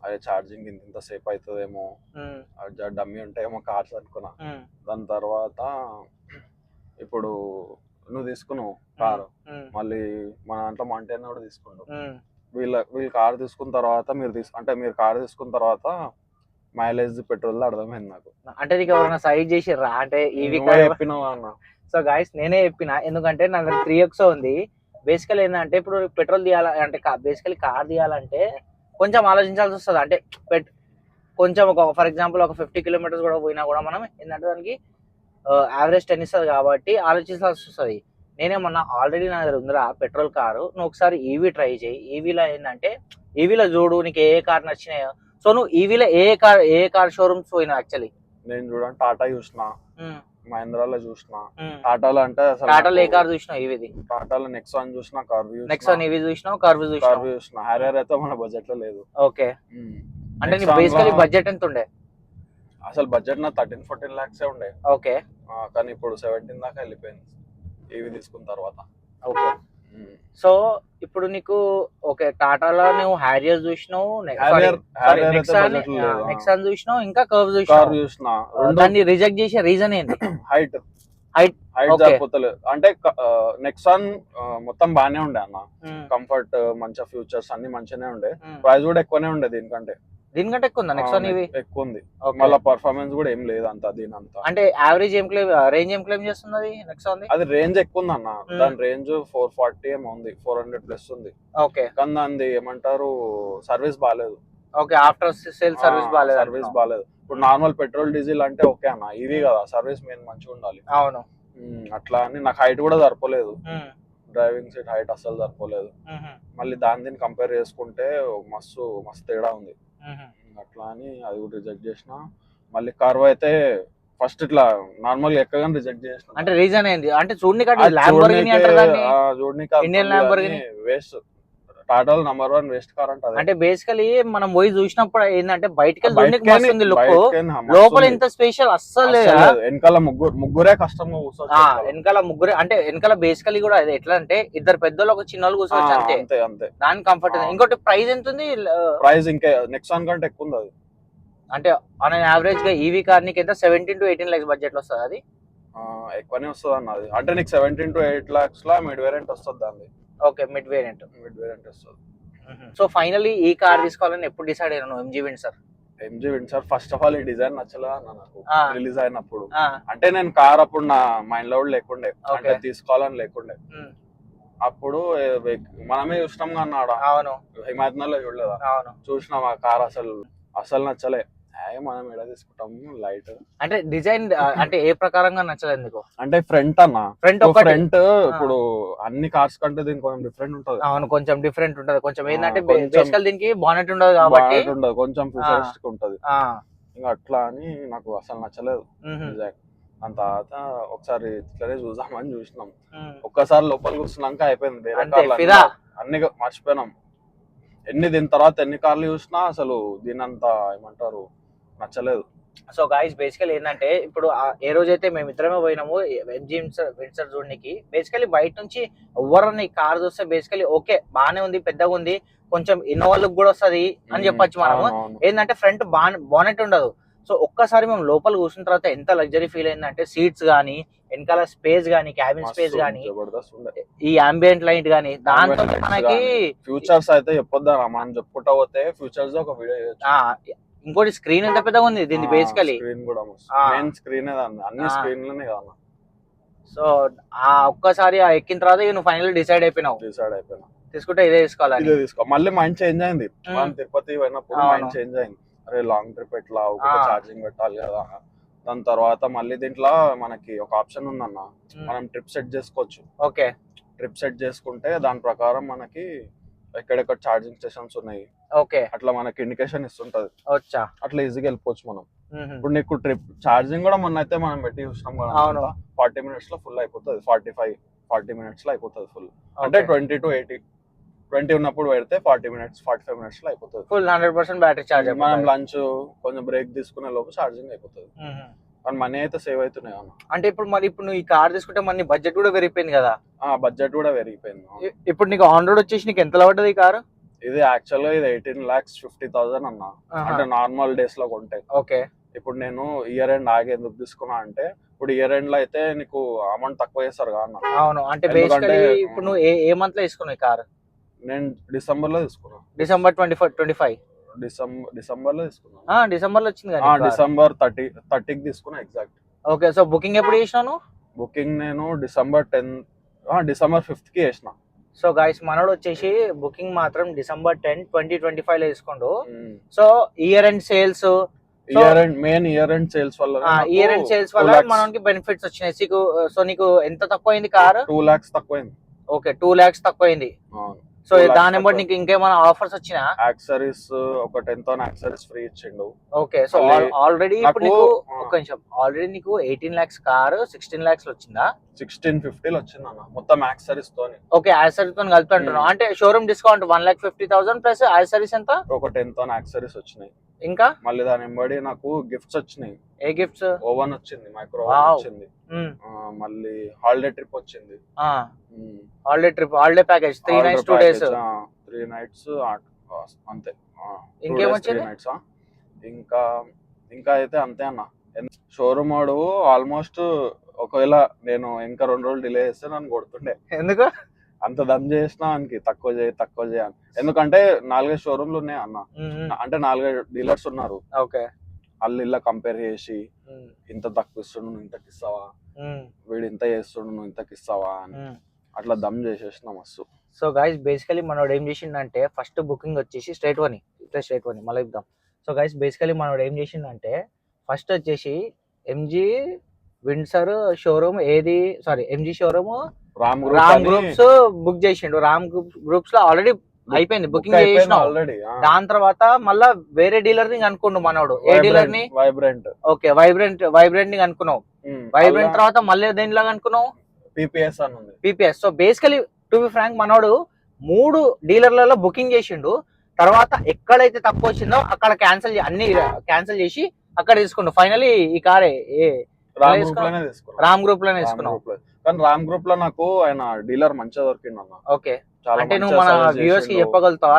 అదే ఛార్జింగ్ ఇంత సేపు అవుతుందేమో, డమ్మీ ఉంటాయేమో కార్స్ అనుకున్నా. దాని తర్వాత ఇప్పుడు నువ్వు తీసుకున్నావు కారు, మళ్ళీ మన దాంట్లో మంటైనా కూడా తీసుకున్నావు. వీళ్ళు కార్ తీసుకున్న తర్వాత మీరు కార్ తీసుకున్న తర్వాత మైలేజ్ పెట్రోల్ అర్థమైంది నాకు. అంటే నీకు ఎవరైనా సైడ్ చేసిర్రా అంటే ఈవీ చెప్పినావా అన్న? సో గాయస్ నేనే చెప్పిన, ఎందుకంటే నా దగ్గర 3X ఉంది. బేసికల్ ఏంటంటే ఇప్పుడు పెట్రోల్ తీయాలి అంటే బేసికలీ కార్ తీయాలంటే కొంచెం ఆలోచించాల్సి వస్తుంది. అంటే కొంచెం ఫర్ ఎగ్జాంపుల్ ఒక 50 కిలోమీటర్స్ కూడా పోయినా కూడా మనం ఏంటంటే దానికి యావరేజ్ 10 ఇస్తుంది కాబట్టి ఆలోచించాల్సి వస్తుంది. నేనేమన్నా ఆల్రెడీ నా దగ్గర ఉందిరా పెట్రోల్ కారు, నువ్వు ఒకసారి ఈవీ ట్రై చేయి. ఈవీలో ఏంటంటే ఈవీలో చూడు నీకు ఏ కార్ నచ్చినాయో. సో నువ్వు ఈవీలో ఏ కార్ షోరూమ్స్ పోయినావు? యాక్చువల్లీ నేను చూడండి టాటా చూసిన, మహేంద్రాలో చూసిన. టాటాలో అంటే టాటాలో ఏ కార్ చూసినావు? ఈవీది టాటాలో నెక్సాన్ చూసిన, కర్వ్ నెక్సాన్ ఈవీ చూసినావు, కర్వ్ చూసిన. హ్యారియర్ అయితే మన బడ్జెట్ లో లేదు. ఓకే, అంటే నీ బేసికలీ బడ్జెట్ ఎంత ఉండే? అసలు బడ్జెట్ నా 13-14 lakhs ఉండే. ఓకే, కానీ ఇప్పుడు 17 దాకా వెళ్ళిపోయింది ఇవి తీసుకున్న తర్వాత. ఓకే, సో ఇప్పుడు నీకు ఓకే టాటాలో నువ్వు హ్యారియర్ చూసినావు, నెక్సాన్ చూసినావు, ఇంకా కర్వ్ చూసిన. దాన్ని రిజెక్ట్ చేసే రీజన్ ఏంటి? హైట్ సరిపోతలేదు. అంటే నెక్సాన్ మొత్తం బానే ఉండే అన్న, కంఫర్ట్ మంచిగా, ఫ్యూచర్స్ అన్ని మంచిగానే ఉండే, ప్రైస్ కూడా ఎక్కువనే ఉండే దీనికంటే ఎక్కువ ఉందా నెక్సాన్? ఇవి ఎక్కువ ఉంది. మళ్ళీ పర్ఫార్మెన్స్ కూడా ఏం లేదు అంత దీని అంతా. అంటే యావరేజ్ రేంజ్ ఏం క్లెయిమ్ చేస్తుంది నెక్సాన్? అది రేంజ్ ఎక్కువ ఉంది అన్న, దాని రేంజ్ 440 ఏమో ఉంది, 400+ ఉంది. ఓకే, కానీ దాని ఏమంటారు సర్వీస్ బాగాలేదు. ఓకే, ఆఫ్టర్ సేల్ సర్వీస్ బాగాలేదు. ఇప్పుడు నార్మల్ పెట్రోల్ డీజిల్ అంటే ఓకే అన్న, ఇవి కదా సర్వీస్ మెయిన్ మంచిగా ఉండాలి. అవును, అట్లా అని నాకు హైట్ కూడా సరిపోలేదు, డ్రైవింగ్ సీట్ హైట్ అస్సలు సరిపోలేదు. మళ్ళీ దీన్ని కంపేర్ చేసుకుంటే మస్తు తేడా ఉంది. అట్లా అని అది కూడా రిజెక్ట్ చేసిన. మళ్ళీ కర్వ్ అయితే ఫస్ట్ ఇట్లా నార్మల్ ఎక్కగానే రిజెక్ట్ చేసిన. అంటే రీజన్ ఏంది? అంటే చూడడానికి వేస్ట్, టాటాలో నంబర్ 1 వేస్ట్ కార్ అంట. అంటే బేసికలీ మనం పోయి చూసినప్పుడు ఏంటంటే బయటకి లోపల ఇంత స్పెషల్ అస్సలు లేదు. వెనకాల ముగ్గురే కష్టంగా కూర్చోవచ్చు. వెనకాల ముగ్గురే అంటే వెనకాల బేసికలీ కూడా ఎట్లా అంటే ఇద్దరు పెద్దోళ్ళు ఒక చిన్నోళ్ళు కూర్చోవచ్చు అంతే. దాని కంఫర్ట్. ఇంకోటి ప్రైస్ ఎంత ఉంది? ప్రైస్ ఇంకా నెక్సాన్ కంటే ఎక్కువ ఉంది అది. అంటే ఆన్ యావరేజ్ గా ఈవీ కార్ నీకు ఎంత 17 to 18 lakhs బడ్జెట్ లో వస్తుంది? అది ఎక్కువనే వస్తుంది అన్నది. అంటే నీకు 17 to 8 lakhs law mid variant వస్తుంది దాన్ని. ఓకే, మిడ్ వేరియంట్ వస్తుంది. సో ఫైనల్లీ ఈ కార్ తీసుకోవాలని ఎప్పుడు డిసైడ్ అయ్యాను? MG Windsor first of all ఈ డిజైన్ నచ్చలేదు అన్న నాకు రిలీజ్ అయినప్పుడు. అంటే నేను కార్ అప్పుడు నా మైండ్ లో లేకుండే, అంటే తీసుకోవాలని లేకుండే. అప్పుడు మనమే చూసినాం అన్నాడు. అవును, హిమాయత్నలో చూడలేదా? అవును, చూసినాం. ఆ కార్ అసలు నచ్చలే. మనం ఎలా తీసుకుంటాం లైట్ అంటే డిజైన్ అంటే ఏ ప్రకారంగా నచ్చలేదు నీకు? అంటే ఫ్రంట్ అన్న, ఫ్రంట్ ఇప్పుడు అన్ని కార్స్ కంటే దీనికి కొంచెం డిఫరెంట్ ఉంటది. అవును, కొంచెం డిఫరెంట్ ఉంటది. కొంచెం ఏంటంటే బేసికల్ దీనికి బానెట్ ఉండదు కాబట్టి కొంచెం ఫ్యూచరిస్టిక్ ఉంటది. ఇంకా అట్లా అని నాకు అసలు నచ్చలేదు డిజైన్. దాని తర్వాత ఒకసారి ఇట్లనే చూద్దామని చూసినాం. ఒక్కసారి లోపల కూర్చున్నాక అయిపోయింది, అన్ని మర్చిపోయినాం. దీని తర్వాత ఎన్ని కార్లు చూసినా అసలు దీని అంతా ఏమంటారు నచ్చలేదు. సో గాయస్ బేసికల్ ఏంటంటే ఇప్పుడు ఏ రోజైతే మేము ఇద్దరమే పోయినాము MG Windsor చూడడానికి, బేసికలీ బయట నుంచి ఎవరన్నా ఈ కార్ చూస్తే బేసికలీ ఓకే బానే ఉంది, పెద్దగా ఉంది, కొంచెం ఇన్నోవాలకు కూడా వస్తుంది అని చెప్పొచ్చు మనము. ఏంటంటే ఫ్రంట్ బానెట్ ఉండదు. సో ఒక్కసారి మేము లోపల కూర్చున్న తర్వాత ఎంత లగ్జరీ ఫీల్ అయిందంటే సీట్స్ గానీ, వెనకాల స్పేస్ గానీ, క్యాబిన్ స్పేస్ గానీ, ఈ అంబియంట్ లైట్ గానీ, దాంతో మనకి ఫ్యూచర్స్ అయితే చెప్పొద్దా మనం చెప్పుకుంటా పోతే ఫ్యూచర్స్ ఒక వీడియో. ఇంకోటి స్క్రీన్ ఎంత పెద్దగా ఉంది దీన్ని, బేసికలీ స్క్రీన్ కూడా మెయిన్ స్క్రీన్ అన్ని స్క్రీన్ లోనే కదా. సో ఆ ఒక్కసారి ఎక్కిన తర్వాత నువ్వు ఫైనల్ డిసైడ్ అయిపోయినా తీసుకుంటే ఇదే తీసుకోవాలి. మళ్ళీ మైండ్ చేంజ్ అయింది. మనం తిరుపతి పోయినప్పుడు మైండ్ చేంజ్ అయింది. అరే లాంగ్ ట్రిప్ ఎట్లా ఛార్జింగ్ పెట్టాలి కదా. దాని తర్వాత మళ్ళీ దీంట్లో మనకి ఒక ఆప్షన్ ఉందన్న, మనం ట్రిప్ సెట్ చేసుకోవచ్చు. ఓకే, ట్రిప్ సెట్ చేసుకుంటే దాని ప్రకారం మనకి ఎక్కడెక్కడ ఛార్జింగ్ స్టేషన్స్ ఉన్నాయి, ఓకే, అట్లా మనకి ఇండికేషన్ ఇస్తుంటది. అట్లా ఈజీగా వెళ్ళిపోవచ్చు మనం. ఇప్పుడు నీకు ట్రిప్ ఛార్జింగ్ కూడా మొన్న అయితే మనం పెట్టి చూసినాం కదా, 40 minutes లో ఫుల్ అయిపోతుంది, 40 minutes లో అయిపోతుంది ఫుల్. అంటే 20 to 80 ఉన్నప్పుడు పెడితే 40 minutes 45 minutes లో అయిపోతుంది ఫుల్ 100% బ్యాటరీ ఛార్జ్. మనం లంచ్ కొంచెం బ్రేక్ తీసుకునే లోపు ఛార్జింగ్ అయిపోతుంది. కానీ మనీ అయితే సేవ్ అవుతున్నాయి అన్న. అంటే ఇప్పుడు నువ్వు ఈ కార్ తీసుకుంటే మన బడ్జెట్ కూడా పెరిగిపోయింది కదా? బడ్జెట్ కూడా పెరిగిపోయింది. ఇప్పుడు నీకు ఆన్ రోడ్ వచ్చేసి నీకు ఎంత పడ్డది ఈ కారు? ఇది యాక్చువల్ గా ఇది 18,50,000 అన్న. అంటే నార్మల్ డేస్ లో కొంటే. ఓకే. ఇప్పుడు నేను ఇయర్ ఎండ్ ఆగి ఎందుకు తీసుకున్నా అంటే ఇప్పుడు ఇయర్ ఎండ్ లో అయితే నీకు అమౌంట్ తక్కువ చేస్తారు కదా అన్న. అవును, అంటే ఎందుకంటే బేసికలీ ఇప్పుడు నువ్వు ఏ మంత్ లో తీసుకున్నావు కార్? నేను డిసెంబర్ లో తీసుకున్నా. డిసెంబర్ 25. డిసెంబర్ లో తీసుకున్నా. డిసెంబర్ లో వచ్చింది కదా డిసెంబర్ 30కి తీసుకున్నా ఎగ్జాక్ట్. ఓకే. సో బుకింగ్ ఎప్పుడు చేసినావు? బుకింగ్ నేను డిసెంబర్ 5th కి చేసిన. సో గైస్ మనోడు వచ్చేసి బుకింగ్ మాత్రం డిసెంబర్ 10, 2025 లో తీసుకుండు. So year end sales, year end sales వల్ల మనకి బెనిఫిట్స్ వచ్చినాయి. సో నీకు ఎంత తక్కువ అయింది కార్? 2 lakhs తక్కువైంది. ఓకే, 2 lakhs తక్కువ అయింది. సో 2 lakhs దాని బట్టి నీకు ఇంకేమైనా ఆఫర్స్ వచ్చినా? యాక్సరీస్ ఒక 10,000 యాక్సరీస్ ఫ్రీ ఇచ్చిండు. ఓకే. సో ఆల్రెడీ ఇప్పుడు నీకు ఒక నిమిషం, ఆల్రెడీ నీకు 18 lakhs కార్ 16 lakhs లో వచ్చిందా? 1650 లో వచ్చింది అన్న మొత్తం యాక్సరీస్ తోని. ఓకే, యాక్సరీస్ తో కలిపి అంటున్నావు. అంటే షోరూమ్ డిస్కౌంట్ 1,50,000 ప్లస్ యాక్సరీస్ ఎంత? ఒక 10,000 యాక్సరీస్ వచ్చినాయి. ఇంకా మళ్ళీ దాని వెంబడి నాకు గిఫ్ట్స్ వచ్చినాయి. ఏ గిఫ్ట్స్? ఓవెన్ వచ్చింది, మైక్రో ఓవెన్ వచ్చింది, మళ్ళీ హాలిడే ట్రిప్ వచ్చింది. Holiday package 3 nights 2 days. 3 nights అంతే. ఇంకేమొచ్చింది? ఇంకా అయితే అంతే అన్న. షోరూమ్ వాడు ఆల్మోస్ట్ ఒకవేళ నేను ఇంకా 2 రోజులు డిలే చేస్తే నన్ను కొడుతుండే. ఎందుకు అంత దమ్ చేసినా ఆయనకి తక్కువ చేయి అని. ఎందుకంటే 4-5 షోరూమ్లు ఉన్నాయి అన్న. అంటే 4-5 డీలర్స్ ఉన్నారు. ఓకే. వాళ్ళు ఇలా కంపేర్ చేసి ఇంత తక్కువ ఇస్తుండు నువ్వు ఇంతకి ఇస్తావా, వీడు ఇంత చేస్తుండు నువ్వు ఇంతకి ఇస్తావా అని అట్లా దమ్ చేసేసిన మస్తు. సో గైస్ బేసికలీ మనోడు ఏం చేసిండంటే ఫస్ట్ బుకింగ్ వచ్చేసి స్ట్రైట్ వన్ మళ్ళీ ఇద్దాం. సో గైస్ బేసికలీ మనోడు ఏం చేసిండంటే ఫస్ట్ వచ్చేసి MG Windsor showroom MG showroom Ram groups book చేసిండు. రామ్ గ్రూప్స్ లో ఆల్రెడీ అయిపోయింది బుకింగ్ చేసిన ఆల్రెడీ. దాని తర్వాత మళ్ళా వేరే డీలర్ ని అనుకున్నావు మనోడు. ఏ డీలర్ ని? వైబ్రెంట్. ఓకే, వైబ్రెంట్ ని అనుకున్నావు. వైబ్రెంట్ తర్వాత మళ్ళీ దేనిలాగా అనుకున్నావు? పీపీఎస్ అని ఉంది. PPS. So basically to be frank మనోడు 3 డీలర్లలో బుకింగ్ చేసిండు. తర్వాత ఎక్కడైతే తక్కువ వచ్చిందో అక్కడ అన్ని క్యాన్సిల్ చేసి అక్కడ తీసుకుండు. ఫైనలీ ఈ కారే రామ్ గ్రూప్ లోనే తీసుకున్నావు. కానీ రామ్ గ్రూప్ లో నాకు ఆయన డీలర్ మంచిగా దొరికింది అన్న. ఓకే. అంటే నువ్వు మన వ్యూవర్స్ కి చెప్పగలుగుతావా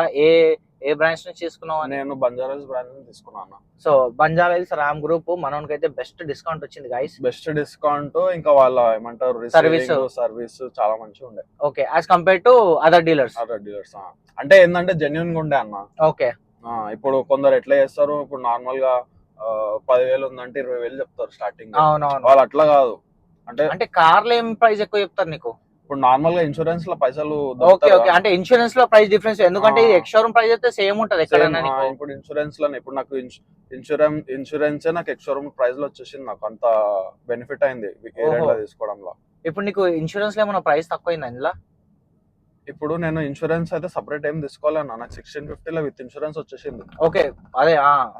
ఏ బ్రాంచ్ నుంచి తీసుకున్నావు? నేను బంజారాస్ బ్రాంచ్ నుంచి తీసుకున్నాను. So బంజారాస్ Ram group మనోనికైతే best discount వచ్చింది గైస్. బెస్ట్ డిస్కౌంట్, ఇంకా వాళ్ళ ఏమంటారు సర్వీస్ చాలా మంచిగా ఉండే. Okay, as compare to other dealers. అంటే ఏంటంటే జెన్యున్ గా ఉండే అన్న. ఓకే. ఇప్పుడు కొందరు ఎట్లా చేస్తారు, ఇప్పుడు నార్మల్ గా 10,000 ఉందంటే 20,000 చెప్తారు స్టార్టింగ్. అవునవును. వాళ్ళు అట్లా కాదు. అంటే కార్లో ఏం ప్రైస్ ఎక్కువ చెప్తారు నీకు? ఇప్పుడు నార్మల్ గా ఇన్సూరెన్స్ లో పైసలు. ఓకే. అంటే ఇన్సూరెన్స్ లో ప్రైస్ డిఫరెన్స్, ఎందుకంటే ఇది ఎక్స్-షోరూమ్ ప్రైస్ అయితే సేమ్ ఉంటది ఎక్కడైనా. ఇప్పుడు ఇన్సూరెన్స్ లో ఇప్పుడు నాకు ఇన్సూరెన్స్ నాకు ఎక్స్-షోరూమ్ ప్రైస్ లో వచ్చేసింది. నాకు అంత బెనిఫిట్ అయింది తీసుకోవడంలో. ఇప్పుడు నీకు ఇన్సూరెన్స్ లో ఏమైనా ప్రైస్ తక్కువైందా ఇందులో? ఇప్పుడు నేను ఇన్సూరెన్స్ అయితే సపరేట్ ఏం తీసుకోవాలన్నా, నాకు 1650 లో విత్ ఇన్సూరెన్స్ వచ్చేసింది. ఓకే, అదే.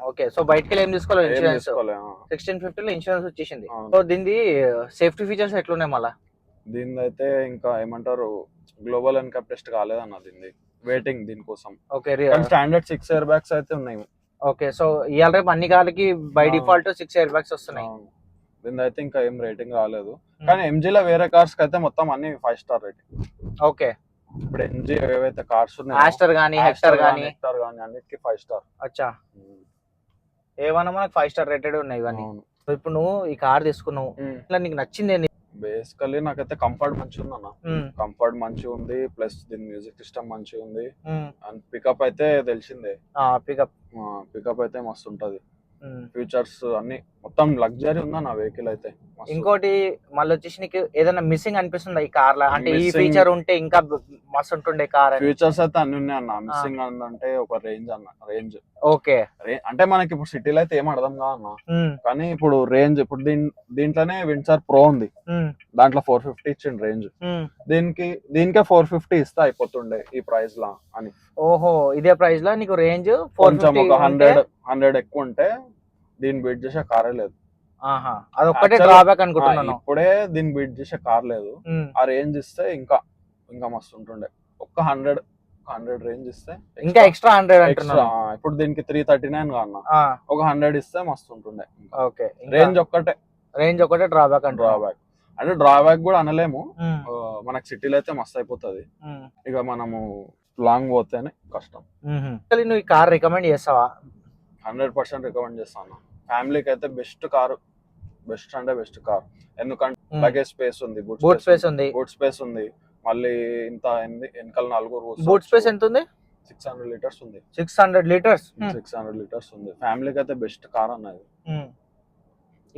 ఓకే. సో బయటకి ఏం తీసుకోవాలి? ఇన్సూరెన్స్ 1650 లో ఇన్సూరెన్స్ వచ్చేసింది. సో దీని సేఫ్టీ ఫీచర్స్ ఎట్లున్నాయి మళ్ళా? దీని అయితే ఇంకా ఏమంటారు గ్లోబల్ ఎన్కాప్ టెస్ట్ కాలేదన్న. దీన్ని వెయిటింగ్ దీనికోసం. ఓకే. స్టాండర్డ్ 6 ఎయిర్ బ్యాగ్స్ అయితే ఉన్నాయి. ఓకే. సో ఇవాళ రేపు అన్ని కార్లకి బై డిఫాల్ట్ 6 ఎయిర్ బ్యాగ్స్ వస్తున్నాయి. దీని అయితే ఇంకా ఏం రేటింగ్ రాలేదు. కానీ ఎంజీలో వేరే కార్స్ కి అయితే మొత్తం అన్ని 5 స్టార్ రేటింగ్. ఓకే. ఇప్పుడు ఎంజీ ఏవైతే కార్స్ ఉన్నాయి, ఆస్టర్ గానీ హెక్టర్ గానీ అన్నిటికీ 5 స్టార్. అచ్చా, ఏమన్నా మనకు 5 స్టార్ రేటెడ్ ఉన్నాయి ఇవన్నీ. ఇప్పుడు నువ్వు ఈ కార్ తీసుకున్నావు, ఇట్లా నీకు నచ్చింది ఏంది? బేసికల్లీ నాకైతే కంఫర్ట్ మంచిగా ఉంది అన్న. కంఫర్ట్ మంచిగా ఉంది, ప్లస్ దీని మ్యూజిక్ సిస్టమ్ మంచిగా ఉంది, అండ్ పికప్ అయితే తెలిసిందే. పికప్ అయితే మస్తు ఉంటది. ఫీచర్స్ అన్ని మొత్తం లగ్జరీ ఉందా నా వెహికల్ అయితే. ఇంకోటి మళ్ళీ వచ్చేసి నీకు ఏదైనా మిస్సింగ్ అనిపిస్తుందా ఈ కార్ లో? అంటే ఈ ఫీచర్ ఉంటే ఇంకా మస్తు ఉంటుండే కార్. ఫీచర్స్ అయితే అన్ని ఉన్నాయి అన్న. మిస్సింగ్ అంటే ఒక రేంజ్ రేంజ్. ఓకే. అంటే మనకి ఇప్పుడు సిటీలో అయితే ఏం అర్థం కాదన్న, కానీ ఇప్పుడు రేంజ్ ఇప్పుడు దీంట్లోనే విండ్సర్ ప్రో ఉంది, దాంట్లో 450 ఇచ్చిండు రేంజ్. దీనికే 450 ఇస్తే అయిపోతుండే ఈ ప్రైస్ లా అని. ఓహో, ఇదే ప్రైస్ లో నీకు రేంజ్ కొంచెం ఒక 100 ఎక్కువ ఉంటే దీన్ని బీట్ చేసే కారే లేదు. అదొక్కటే డ్రాబ్యాక్ అనుకుంటున్నాను. ఇప్పుడే దీన్ని బీట్ చేసే కార్ లేదు. ఆ రేంజ్ ఇస్తే ఇంకా మస్తు ఉంటుండే. ఒక్క 100 రేంజ్ ఇస్తే ఇంకా ఎక్స్ట్రా 100 అంటున్నా. ఇప్పుడు దీనికి 339 కాదన్న, ఒక 100 ఇస్తే మస్తు ఉంటుండే. ఓకే. రేంజ్ ఒక్కటే డ్రాబ్యాక్ అంటే డ్రాబ్యాక్ కూడా అనలేము. మనకి సిటీలో అయితే మస్తు అయిపోతుంది. ఇక మనము లాంగ్ పోతేనే కష్టం. అసలు నువ్వు ఈ కార్ రికమెండ్ చేస్తావా? 100% రికమెండ్ చేస్తాను. ఫ్యామిలీకి అయితే బెస్ట్ కార్, బెస్ట్ అంటే బెస్ట్ కార్. ఎందుకంటే లగేజ్ స్పేస్ ఉంది, బూట్ స్పేస్ ఉంది. బూట్ స్పేస్ ఉంది, మళ్ళీ ఇంత వెనకాల 4 బూట్ స్పేస్ ఎంత ఉంది? 600 లీటర్స్ ఉంది. 600 లీటర్స్ 600 లీటర్స్ ఉంది. ఫ్యామిలీకి అయితే బెస్ట్ కార్ అన్నది.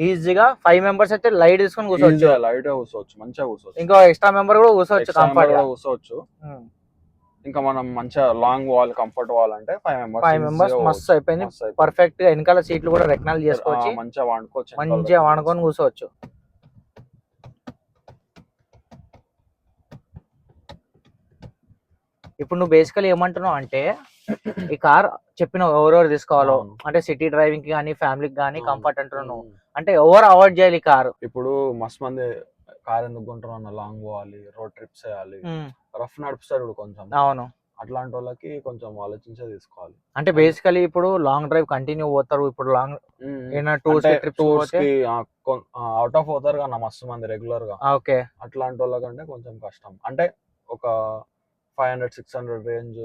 ఈజీగా 5 మెంబర్స్ అయితే లైట్ తీసుకొని కూర్చోవచ్చు. లైట్ గా కూర్చోవచ్చు, మంచిగా కూర్చోవచ్చు. ఇంకో ఎక్స్ట్రా మెంబర్ కూడా కూర్చోవచ్చు, కంఫర్ట్ గా కూర్చోవచ్చు. ఇంకా మనం మంచిగా లాంగ్ పోవాలి, కంఫర్ట్ పోవాలంటే 5 మెంబర్స్ మస్తు అయిపోయింది. పర్ఫెక్ట్ గా వెనకాల సీట్లు కూడా రెక్నాల్ చేసుకోవచ్చు, మంచిగా వండుకోవచ్చు, మంచిగా వండుకొని కూర్చోవచ్చు. ఇప్పుడు నువ్వు బేసికలీ ఏమంటున్నావు అంటే ఈ కార్ చెప్పిన ఎవరెవరు తీసుకోవాలో, అంటే సిటీ డ్రైవింగ్ కి కానీ ఫ్యామిలీకి కానీ కంఫర్ట్ అంటున్నావు అంటే ఎవరు అవాయిడ్ చేయాలి ఈ కార్? ఇప్పుడు మస్తు మంది కార్ ఎందుకు కొంటారు అన్న, లాంగ్ పోవాలి, రోడ్ ట్రిప్స్ చేయాలి, రఫ్ నడుపుతారు కొంచెం. అవును, అట్లాంటి వాళ్ళకి కొంచెం ఆలోచించే తీసుకోవాలి. అంటే బేసికలీ ఇప్పుడు లాంగ్ డ్రైవ్ కంటిన్యూ పోతారు, ఇప్పుడు లాంగ్ టూర్స్ కి అవుట్ ఆఫ్ పోతారు కదా మస్తు మంది రెగ్యులర్ గా. ఓకే, అట్లాంటి వాళ్ళకంటే కొంచెం కష్టం. అంటే ఒక 500-600 రేంజ్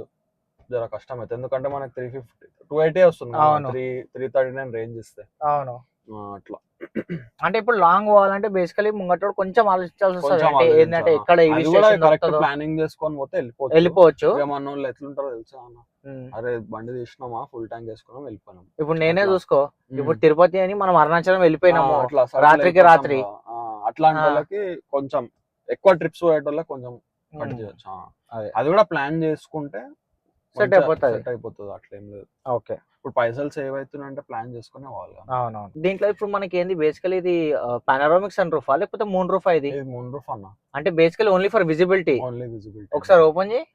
జర కష్టం అయితే, ఎందుకంటే మనకి 350-280 వస్తుంది, 339 రేంజ్ ఇస్తే. అవును, అట్లా. అంటే ఇప్పుడు లాంగ్ పోవాలంటే బేసికలీ ముంగట కొంచెం ఆలోచించాల్సి వస్తుంది. అంటే ఏంటంటే ఎక్కడ ప్లానింగ్ చేసుకొని పోతే వెళ్ళిపోవచ్చు. మన వాళ్ళు ఎట్లుంటారో తెలుసా అన్న, అరే బండి తీసినామా ఫుల్ ట్యాంక్ వేసుకున్నాం వెళ్ళిపోయినాం. ఇప్పుడు నేనే చూసుకో, ఇప్పుడు తిరుపతి అని మనం అరుణాచలం వెళ్ళిపోయినాము రాత్రికి రాత్రి. అట్లాంటి వాళ్ళకి కొంచెం ఎక్కువ ట్రిప్స్ పోయేటోళ్ళకి కొంచెం కట్ చేయొచ్చు. అది కూడా ప్లాన్ చేసుకుంటే సెట్ అయిపోతుంది, అట్లేం లేదు. ఓకే, ఇప్పుడు పైసలు సేవ్ అవుతున్నాయంటే ప్లాన్ చేసుకునే వాళ్ళు. అవునవును. దీంట్లో ఇప్పుడు మనకి ఏంది బేసికలీ ఇది పానోరామిక్ సన్ రూఫా లేకపోతే మూన్ రూఫా? ఇది మూన్ రూఫ్ అన్న, అంటే బేసికలీ ఓన్లీ ఫర్ విజిబిలిటీ. ఒకసారి ఓపెన్ చేయి.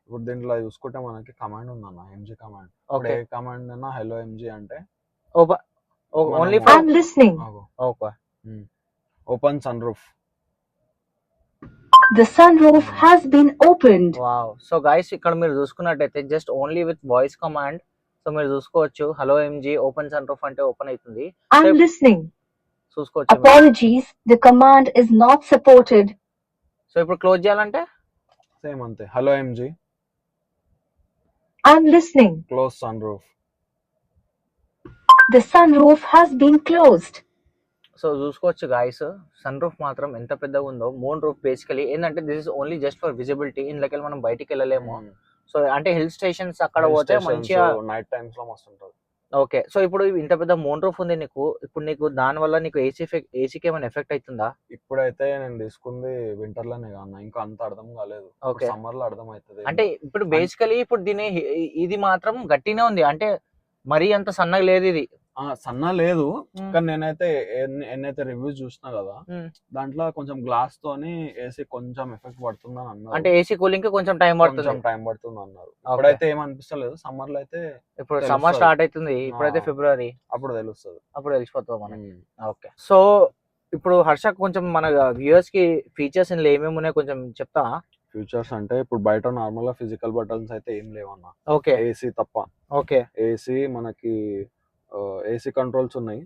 ఇప్పుడు దీంట్లో చూసుకుంటే మనకి కమాండ్ ఉందన్న, ఎంజీ కమాండ్. ఏ కమాండ్ అన్నా హలో ఎంజీ అంటే only for listening. Okay, open sunroof. The sunroof has been opened. Wow. So guys, ఇక్కడ మీరు చూసుకున్నట్టయితే just only with voice command, so మీరు చూసుకోవచ్చు hello MG open sunroof అంటే open అవుతుంది. I'm listening. చూసుకోవచ్చు. Apologies, the command is not supported. So ఇప్పుడు close చేయాలంటే సేమ్ అంతే, hello MG I'm listening. Close sunroof. The sunroof has been closed. So చూసుకోవచ్చు guys, sunroof మాత్రం ఎంత పెద్దగా ఉందో. మూన్ రూఫ్ బేసికలీ ఏంటంటే this is only just for visibility, ఇందులోకి మనం బయటికి వెళ్ళలేము. సో అంటే హిల్ స్టేషన్స్ అక్కడ పోతే మంచిగా నైట్ టైమ్స్ లో మస్తు ఉంటుంది. ఓకే, సో ఇప్పుడు ఇంత పెద్ద మూన్ రూఫ్ ఉంది నీకు, ఇప్పుడు నీకు దాని వల్ల నీకు ఏసీకి ఏమైనా ఎఫెక్ట్ అవుతుందా? ఇప్పుడైతే నేను తీసుకుంది వింటర్ లోనే కాదు, ఇంకా అంత అర్థం కాలేదు. సమ్మర్ లో అర్థం అవుతుంది. అంటే ఇప్పుడు బేసికలీ ఇప్పుడు దీని ఇది మాత్రం గట్టినే ఉంది, అంటే మరీ అంత సన్నగా లేదు ఇది. సన్న లేదు, కానీ నేనైతే ఎన్నైతే రివ్యూస్ చూసినా కదా దాంట్లో కొంచెం గ్లాస్ తోని ఏసీ కొంచెం ఎఫెక్ట్ పడుతుందని అన్నారు. అంటే ఏసీ కూలింగ్ కి కొంచెం టైం పడుతుంది అన్నారు. ఇప్పుడైతే ఏమనిపిస్తలేదు, సమ్మర్ లో అయితే ఇప్పుడు సమ్మర్ స్టార్ట్ అవుతుంది, ఇప్పుడైతే ఫిబ్రవరి, అప్పుడు తెలుస్తుంది, అప్పుడు తెలిసిపోతుంది మనకి. ఓకే, సో ఇప్పుడు హర్ష కొంచెం మన వ్యూయర్స్ కి ఫీచర్స్ ఇందులో ఏమేమి ఉన్నాయో కొంచెం చెప్తా. ఫీచర్స్ అంటే ఇప్పుడు బయట నార్మల్ గా ఫిజికల్ బటన్స్ అయితే ఏం లేవన్నా. ఓకే, ఏసీ తప్ప. ఓకే, ఏసీ మనకి ఏసీ కంట్రోల్స్ ఉన్నాయి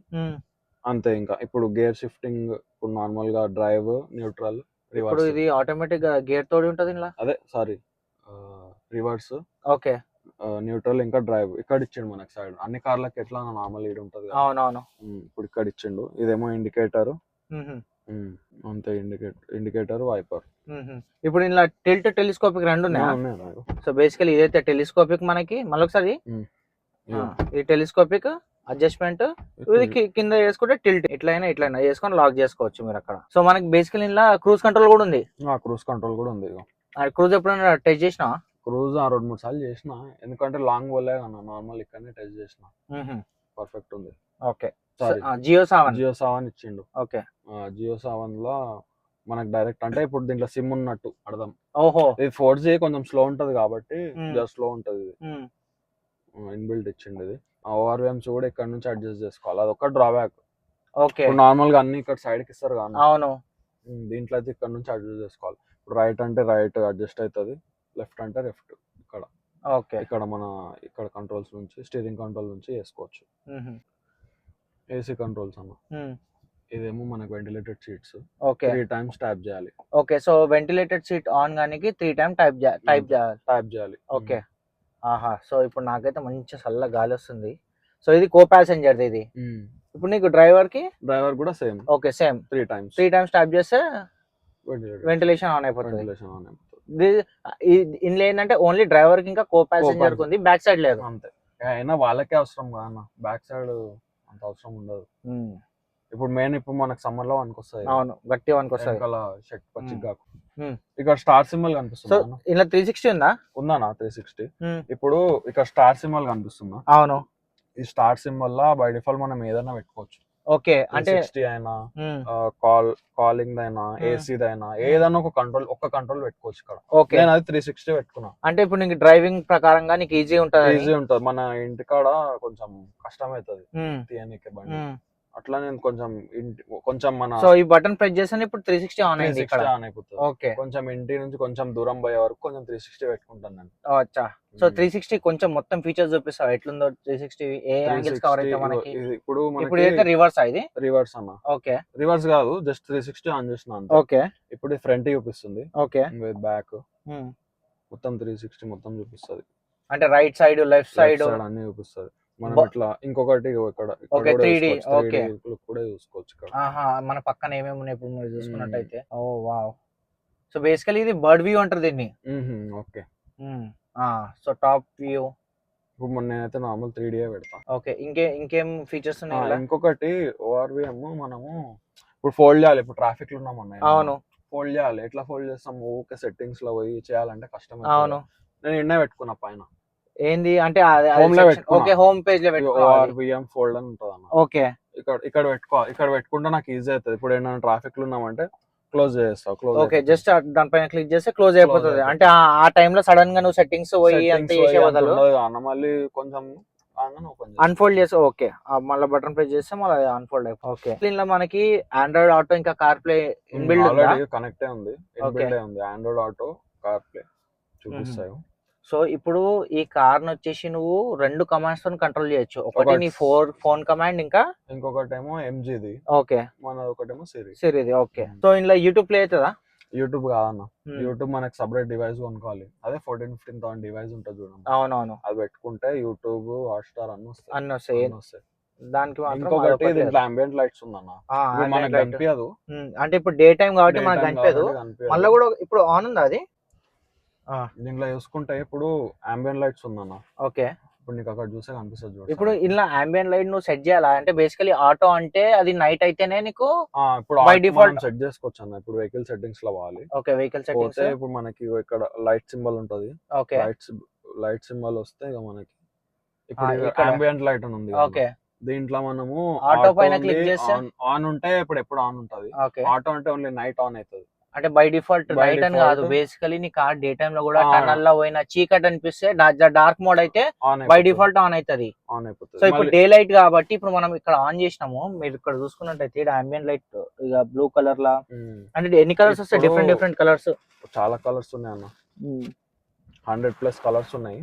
అంతే. ఇంకా ఇప్పుడు గేర్ షిఫ్టింగ్, ఇప్పుడు నార్మల్ గా డ్రైవ్, న్యూట్రల్, రివర్స్. ఇది ఆటోమేటిక్ గా గేర్ తోడి ఉంటది ఇలా. అదే సారీ, రివర్స్, ఓకే, న్యూట్రల్, ఇంకా డ్రైవ్ ఇక్కడ ఇచ్చిండు మనకి సైడ్. అన్ని కార్లకి ఎట్లా నార్మల్ ఈడ ఉంటది. అవునవును, ఇప్పుడు ఇక్కడ ఇచ్చిండు. ఇదేమో ఇండికేటర్ అంతే, ఇండికేటర్, వైపర్. ఇప్పుడు ఇలా టిల్ట్ టెలిస్కోపిక్ రెండు ఉన్నాయి. సో బేసికలీ ఇదైతే టెలిస్కోపిక్ మనకి, మళ్ళీ ఒకసారి ఈ టెలిస్కోపిక్ అడ్జస్ట్మెంట్, ఇది కింద వేసుకుంటే టిల్ట్, ఇట్లయినా వేసుకొని లాక్ చేసుకోవచ్చు మీరు అక్కడ. సో మనకి బేసికలీ ఇలా క్రూజ్ కంట్రోల్ కూడా ఉంది. క్రూజ్ కంట్రోల్ కూడా ఉంది. క్రూజ్ ఎప్పుడైనా టెస్ట్ చేసినా? క్రూజ్ 2-3 సార్లు చేసిన, ఎందుకంటే లాంగ్ పోలే కన్నా, నార్మల్ ఇక్కడనే టెస్ట్ చేసిన, పర్ఫెక్ట్ ఉంది. ఓకే, జియో 7 ఇచ్చిండు. ఓకే, జియో 7 లో మనకు డైరెక్ట్ అంటే ఇప్పుడు దీంట్లో సిమ్ ఉన్నట్టు అర్థం. ఓహో, ఇది 4G కొంచెం స్లో ఉంటది కాబట్టి స్లో ఉంటది. ఇన్బిల్ట్ ఇచ్చిండు ఇది. ఓఆర్విఎమ్స్ కూడా ఇక్కడ నుంచి అడ్జస్ట్ చేసుకోవాలి, అదొక డ్రాబ్యాక్. ఓకే, నార్మల్ గా అన్ని ఇక్కడ సైడ్ కి ఇస్తారు కానీ. అవును, దీంట్లో అయితే ఇక్కడ నుంచి అడ్జస్ట్ చేసుకోవాలి. ఇప్పుడు రైట్ అంటే రైట్ అడ్జస్ట్ అవుతుంది, లెఫ్ట్ అంటే లెఫ్ట్. ఇక్కడ ఓకే, ఇక్కడ మన ఇక్కడ కంట్రోల్స్ నుంచి, స్టీరింగ్ కంట్రోల్ నుంచి వేసుకోవచ్చు. ఏసీ కంట్రోల్స్ అన్న, ఇదేమో మనకు ventilated seats okay 3 times tap చేయాలి. Okay so ventilated seat on కానీ 3 టైమ్ టైప్ చేయాలి. ట్యాప్ చేయాలి. ఓకే ఆహా సో ఇప్పుడు నాకైతే మంచి చల్ల గాలి వస్తుంది. సో ఇది కో ప్యాసెంజర్ ఇది. ఇప్పుడు నీకు డ్రైవర్ కి డ్రైవర్ కూడా same okay same 3 times type చేస్తే వెంటిలేటెడ్ వెంటిలేషన్ ఆన్ అయిపోతుంది. వెంటిలేషన్ ఆన్ అయిపోతుంది. ఇందులో ఏంటంటే ఓన్లీ డ్రైవర్ కి ఇంకా కో ప్యాసెంజర్ ఉంది, బ్యాక్ సైడ్ లేదు. అంతే. అయినా వాళ్ళకే అవసరం కాదన్న, బ్యాక్ సైడ్ అంత అవసరం ఉండదు. ఇప్పుడు మెయిన్ ఇప్పుడు మనకు సమ్మర్ లో వస్తుంది. అవును గట్టి వరకు వస్తుంది. షర్ట్ పచ్చి కాకు. Hmm. ఇక్కడ స్టార్ సింబల్ సో కనిపిస్తుంది. ఇలా 360 ఉందా? ఉందన్నా 360. ఇప్పుడు ఇక్కడ స్టార్ సింబల్ కనిపిస్తుందా? అవును. ఈ star symbol law by default మనం ఏదైనా పెట్టుకోవచ్చు. ఓకే అంటే 360 అయినా కాలింగ్ అయినా ఏసీ అయినా ఏదైనా ఒక కంట్రోల్ పెట్టుకోవచ్చు ఇక్కడ. ఓకే నేను అది 360 పెట్టుకున్నా. అంటే ఇప్పుడు నీకు డ్రైవింగ్ ప్రకారంగా నీకు ఈజీ ఉంటుంది. ఈజీ ఉంటుంది. మన ఇంటికాడ కొంచెం కష్టం అవుతుంది తీయనీకే బండి. అట్లా నేను కొంచెం మన సో ఈ బటన్ ప్రెస్ చేస్తే ఇప్పుడు 360 ఆన్ అయింది ఇక్కడ. ఆన్ అయిపోతుంది. ఓకే కొంచెం ఇంటి నుంచి కొంచెం దూరం పోయే వరకు కొంచెం 360 పెట్టుకుంటాను నేను. అచ్చా సో 360 కొంచెం మొత్తం ఫీచర్స్ చూపిస్తావా ఎట్లుందో 360 ఏ యాంగిల్స్ కవర్ అయితే మనకి. ఇప్పుడు అయితే రివర్స్ ఇది రివర్స్ అన్న. ఓకే రివర్స్ కాదు, జస్ట్ 360 ఆన్ చేసిన అంతే. ఓకే ఇప్పుడు ఫ్రంట్ చూపిస్తుంది. ఓకే బ్యాక్ మొత్తం 360 మొత్తం చూపిస్తుంది. అంటే రైట్ సైడ్ లెఫ్ట్ సైడ్ అన్ని చూపిస్తుంది. మనం ఇట్లా ఇంకొకటి ఇక్కడ ఓకే 3D ఓకే కూడా చూసుకోవచ్చు ఇక్కడ. ఆహా మన పక్కన ఏమేమి ఉన్నాయి ఇప్పుడు మీరు చూసుకున్నట్టయితే. ఓ వావ్. సో బేసికల్లీ ఇది బర్డ్ వ్యూ అంటారు దీన్ని. Okay so top view. ఇప్పుడు నేనైతే నార్మల్ 3D పెడతా. ఓకే ఇంకేం ఫీచర్స్ ఉన్నాయి? ఇంకొకటి ORVM మనము ఇప్పుడు ఫోల్డ్ చేయాలి. ఇప్పుడు ట్రాఫిక్ లో ఉన్నాం అన్న. అవును ఫోల్డ్ చేయాలి. ఎట్లా ఫోల్డ్ చేస్తాం? ఓకే సెట్టింగ్స్ లో పోయి చేయాలంటే కష్టం. అవును నేను ఎన్నే పెట్టుకున్నా పైన. ఏంది అంటే హోమ్ లో పెట్టుకున్నా. ఓకే హోమ్ పేజ్ లో పెట్టుకోవాలి. ORVM ఫోల్డ్ అని ఉంటుంది అన్న. ఓకే ఇక్కడ పెట్టుకోవాలి. ఇక్కడ పెట్టుకుంటే నాకు ఈజీ అవుతుంది. ఇప్పుడు ఏమైనా ట్రాఫిక్ లో ఉన్నామంటే క్లోజ్ చేస్తావు. క్లోజ్ ఓకే జస్ట్ దానిపైన క్లిక్ చేస్తే క్లోజ్ అయిపోతుంది. అంటే ఆ టైంలో సడన్ గా నువ్వు సెట్టింగ్స్ పోయి అంత చేసే బదులు మళ్ళీ కొంచెం అన్ఫోల్డ్ చేసి ఓకే మళ్ళీ బటన్ ప్రెస్ చేస్తే మళ్ళీ అన్ఫోల్డ్ అయిపోతుంది. ఓకే దీనిలో మనకి ఆండ్రాయిడ్ ఆటో ఇంకా car play inbuilt already connect ఉంది. ఆండ్రాయిడ్ ఆటో కార్ ప్లే చూపిస్తాయి. సో ఇప్పుడు ఈ కార్ వచ్చేసి నువ్వు 2 కమాండ్స్ తో కంట్రోల్ చేయొచ్చు. ఒకటి నీ ఫోన్ కమాండ్ ఇంకా ఇంకొకటేమో ఎంజీది. ఓకే మనది ఒకటేమో సిరీది. ఓకే సో ఇందులో యూట్యూబ్ ప్లే అవుతుందా? యూట్యూబ్ కాదన్న. యూట్యూబ్ మనకి సపరేట్ డివైస్ కొనుక్కోవాలి. అదే 14,000-15,000 డివైస్ ఉంటుంది చూడండి. అవునవును అది పెట్టుకుంటే యూట్యూబ్ హాట్స్టార్ అన్ని వస్తాయి. దానికి ఇంకొకటి దీంట్లో అంబియంట్ లైట్స్ ఉందన్న. మనకు కనిపించదు. అంటే ఇప్పుడు డే టైం కాబట్టి మనకు కనిపించదు. మళ్ళీ కూడా ఇప్పుడు ఆన్ ఉందా అది? దీంట్లో చూసుకుంటే ఇప్పుడు అంబియంట్ లైట్స్ ఉందన్న. ఓకే ఇప్పుడు నీకు అక్కడ చూసే కనిపిస్తుంది చూడు. ఇప్పుడు ఇలా అంబియంట్ లైట్ నువ్వు సెట్ చేయాలా? అంటే బేసికలీ ఆటో అంటే అది నైట్ అయితేనే నీకు ఇప్పుడు బై డిఫాల్ట్ సెట్ చేసుకోవచ్చు అన్న. ఇప్పుడు వెహికల్ సెట్టింగ్స్ లో పోవాలి. ఓకే వెహికల్ సెట్టింగ్స్ ఇప్పుడు మనకి ఇక్కడ లైట్ సింబల్ ఉంటది. ఓకే లైట్ సింబల్ వస్తే ఇక మనకి ఇప్పుడు అంబియంట్ లైట్ అని ఉంది. ఓకే దీంట్లో మనము ఆటో పైన క్లిక్ చేస్తే ఆన్ ఉంటే ఎప్పుడు ఆన్ ఉంటది. ఆటో అంటే ఓన్లీ నైట్ ఆన్ అవుతుంది. అంటే బై డిఫాల్ట్ నైట్ అని కాదు, బేసికలీ నీ కార్ డే టైమ్ లో కూడా టనల్ లో పోయిన చీకటి అనిపిస్తే డార్క్ మోడ్ అయితే బై డిఫాల్ట్ ఆన్ అవుతుంది. సో ఇప్పుడు డే లైట్ కాబట్టి ఇప్పుడు మనం ఇక్కడ ఆన్ చేసినాము. మీరు ఇక్కడ చూసుకున్నట్టయితే అంబియంట్ లైట్ ఇక బ్లూ కలర్ లా అంటే ఎన్ని కలర్స్ వస్తాయి? Different colours. చాలా కలర్స్ ఉన్నాయి అన్న. 100+ కలర్స్ ఉన్నాయి.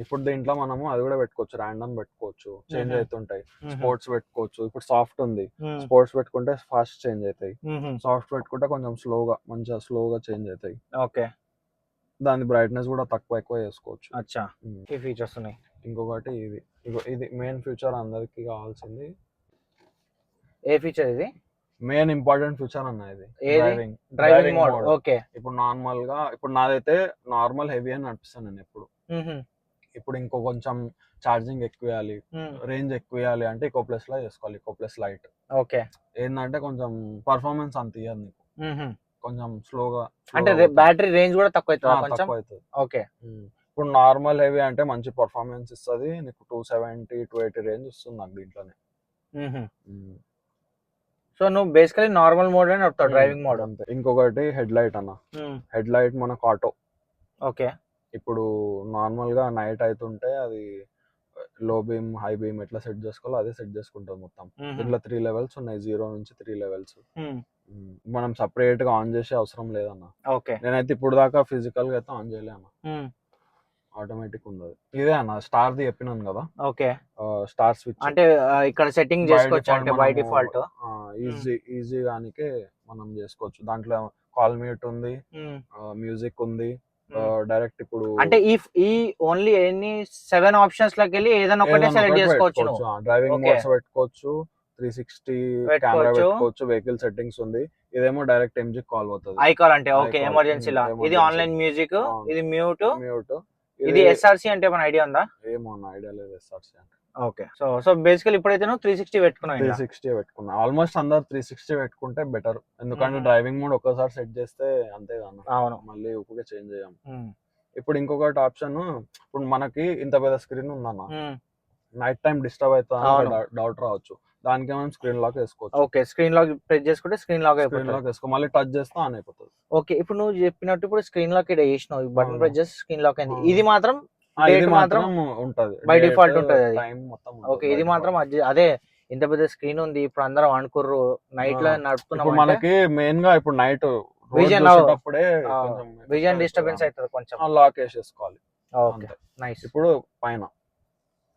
ఇప్పుడు దీంట్లో మనము అది కూడా పెట్టుకోవచ్చు. ర్యాండమ్ పెట్టుకోవచ్చు. చేంజ్ అవుతుంటాయి. స్పోర్ట్స్ పెట్టుకోవచ్చు. ఇప్పుడు సాఫ్ట్ ఉంది. స్పోర్ట్స్ పెట్టుకుంటే ఫాస్ట్ చేంజ్ అవుతాయి. సాఫ్ట్ పెట్టుకుంటే కొంచెం మంచిగా స్లోగా చేంజ్ అవుతాయి. ఓకే దాని బ్రైట్నెస్ కూడా తక్కువ ఎక్కువ చేసుకోవచ్చు. అచ్చా ఈ ఫీచర్స్ ఉన్నాయి. ఇంకొకటి ఇది మెయిన్ ఫీచర్ అందరికి కావాల్సింది. ఏ ఫీచర్ ఇది? మెయిన్ ఇంపార్టెంట్ ఫీచర్ అన్న ఇది. Driving mode. ఓకే ఇప్పుడు నార్మల్ గా ఇప్పుడు నాదైతే నార్మల్ హెవీ అని నడిపిస్తాను నేను ఎప్పుడు. ఇప్పుడు ఇంకో కొంచెం ఛార్జింగ్ ఎక్కువేయాలి, రేంజ్ ఎక్కువేయాలి అంటే ఇకో ప్లస్ లో చేసుకోవాలి. ఇకో ప్లస్ లైట్. ఓకే ఏంటంటే కొంచెం పర్ఫార్మెన్స్ అంత ఇయ్యదు నీకు. కొంచెం స్లోగా అంటే బ్యాటరీ రేంజ్ కూడా తక్కువ అవుతుంది. ఓకే ఇప్పుడు నార్మల్ హెవీ అంటే మంచి పర్ఫార్మెన్స్ ఇస్తుంది నీకు. 270-280 రేంజ్ వస్తుంది నాకు దీంట్లోనే. సో నువ్వు బేసికలీ నార్మల్ మోడ్ అని చెప్తావు, డ్రైవింగ్ మోడ్ అంతే. ఇంకొకటి హెడ్ లైట్ అన్న. హెడ్ లైట్ మనకు ఆటో. ఓకే ఇప్పుడు నార్మల్ గా నైట్ అవుతుంటే అది లో బీమ్ హై బీమ్ ఎట్లా సెట్ చేసుకోవాలో అదే సెట్ చేసుకుంటుంది మొత్తం. ఇట్లా 3 లెవెల్స్ ఉన్నాయి. 0 నుంచి 3 లెవెల్స్. మనం సపరేట్ గా ఆన్ చేసే అవసరం లేదన్న. ఓకే నేనైతే ఇప్పుడు దాకా ఫిజికల్ గా అయితే ఆన్ చేయలే అన్న. ఆటోమేటిక్ ఉంది. ఇదే అన్న స్టార్ ది చెప్పినాను కదా. ఓకే స్టార్ స్విచ్ అంటే ఇక్కడ సెట్టింగ్ చేసుకోవచ్చు. అంటే బై డిఫాల్ట్ ఈజీ గానికే మనం చేసుకోవచ్చు. దాంట్లో కాల్ మ్యూట్ ఉంది, మ్యూజిక్ ఉంది, డైరెక్ట్ ఇప్పుడు అంటే ఈ ఓన్లీ ఎన్ని 7 ఆప్షన్స్ లోకి వెళ్ళి ఏదైనా ఒకటే సెలెక్ట్ చేసుకోవచ్చు నువ్వు. Driving Okay. మోడ్స్ పెట్టుకోవచ్చు, 360 కెమెరా పెట్టుకోవచ్చు. పెట్టుకోవచ్చు, వెహికల్ సెట్టింగ్స్ ఉంది. ఇదేమో డైరెక్ట్ ఎంజీ కాల్ పోతుంది. ఐకాల్ అంటే ఓకే iCall. ఎమర్జెన్సీలా. ఇది Emergency. ఆన్లైన్ మ్యూజిక్, అవును. ఇది మ్యూట్, మ్యూట్. ఇది ఎస్ఆర్సి అంటే మన ఐడియా ఉందా? ఏమో ఐడియా లేదు ఎస్ఆర్సి అంటే. ఓకే సో బేసికల్ ఇప్పుడైతే నువ్వు 360 పెట్టుకున్నావు ఇంకా. 360 పెట్టుకున్నా. ఆల్మోస్ట్ అందరు 360 పెట్టుకుంటే బెటర్. ఎందుకంటే Mhm. డ్రైవింగ్ మోడ్ ఒక్కసారి సెట్ చేస్తే అంతే కదా, అవును. మళ్ళీ ఊరికే చేంజ్ చేయం. ఉమ్. ఇప్పుడు ఇంకొకటి ఆప్షన్, ఇప్పుడు మనకి ఇంత పెద్ద స్క్రీన్ ఉందన్న, ఉమ్. నైట్ టైం డిస్టర్బ్ అవుతా అవును. డౌట్ రావచ్చు. దానికి మనం స్క్రీన్ లాక్ వేసుకోవచ్చు. ఓకే స్క్రీన్ లాక్ ప్రెస్ చేసుకుంటే స్క్రీన్ లాక్ స్క్రీన్ అయిపోతుంది. లాక్ వేసుకో, మళ్ళీ టచ్ చేస్తే ఆన్ అయిపోతుంది. ఓకే ఇప్పుడు నువ్వు చెప్పినట్టు ఇప్పుడు స్క్రీన్ లాక్ ఇక్కడ చేసినావు, బటన్ అవును. ప్రెస్ చేసి స్క్రీన్ లాక్ అయింది. అవును. ఇది మాత్రం ఇది Date మాత్రం మాత్రం ఉంటది by default ఉంటది అది. టైం మొత్తం ఉంటది ఓకే by ఇది మాత్రం default. అదే ఇంత పెద్ద స్క్రీన్ ఉంది, ఇప్పుడు అందరం అనుకుర్రు నైట్ లో ఆ. ఇప్పుడు నడుపుతున్నాం మనకి మెయిన్ గా ఇప్పుడు నైట్ Vision చూసేటప్పుడే విజన్ డిస్టర్బెన్స్ అవుతుంది కొంచెం. లాక్ వేసేసుకోవాలి. ఓకే అంతే. నైస్. ఇప్పుడు పైన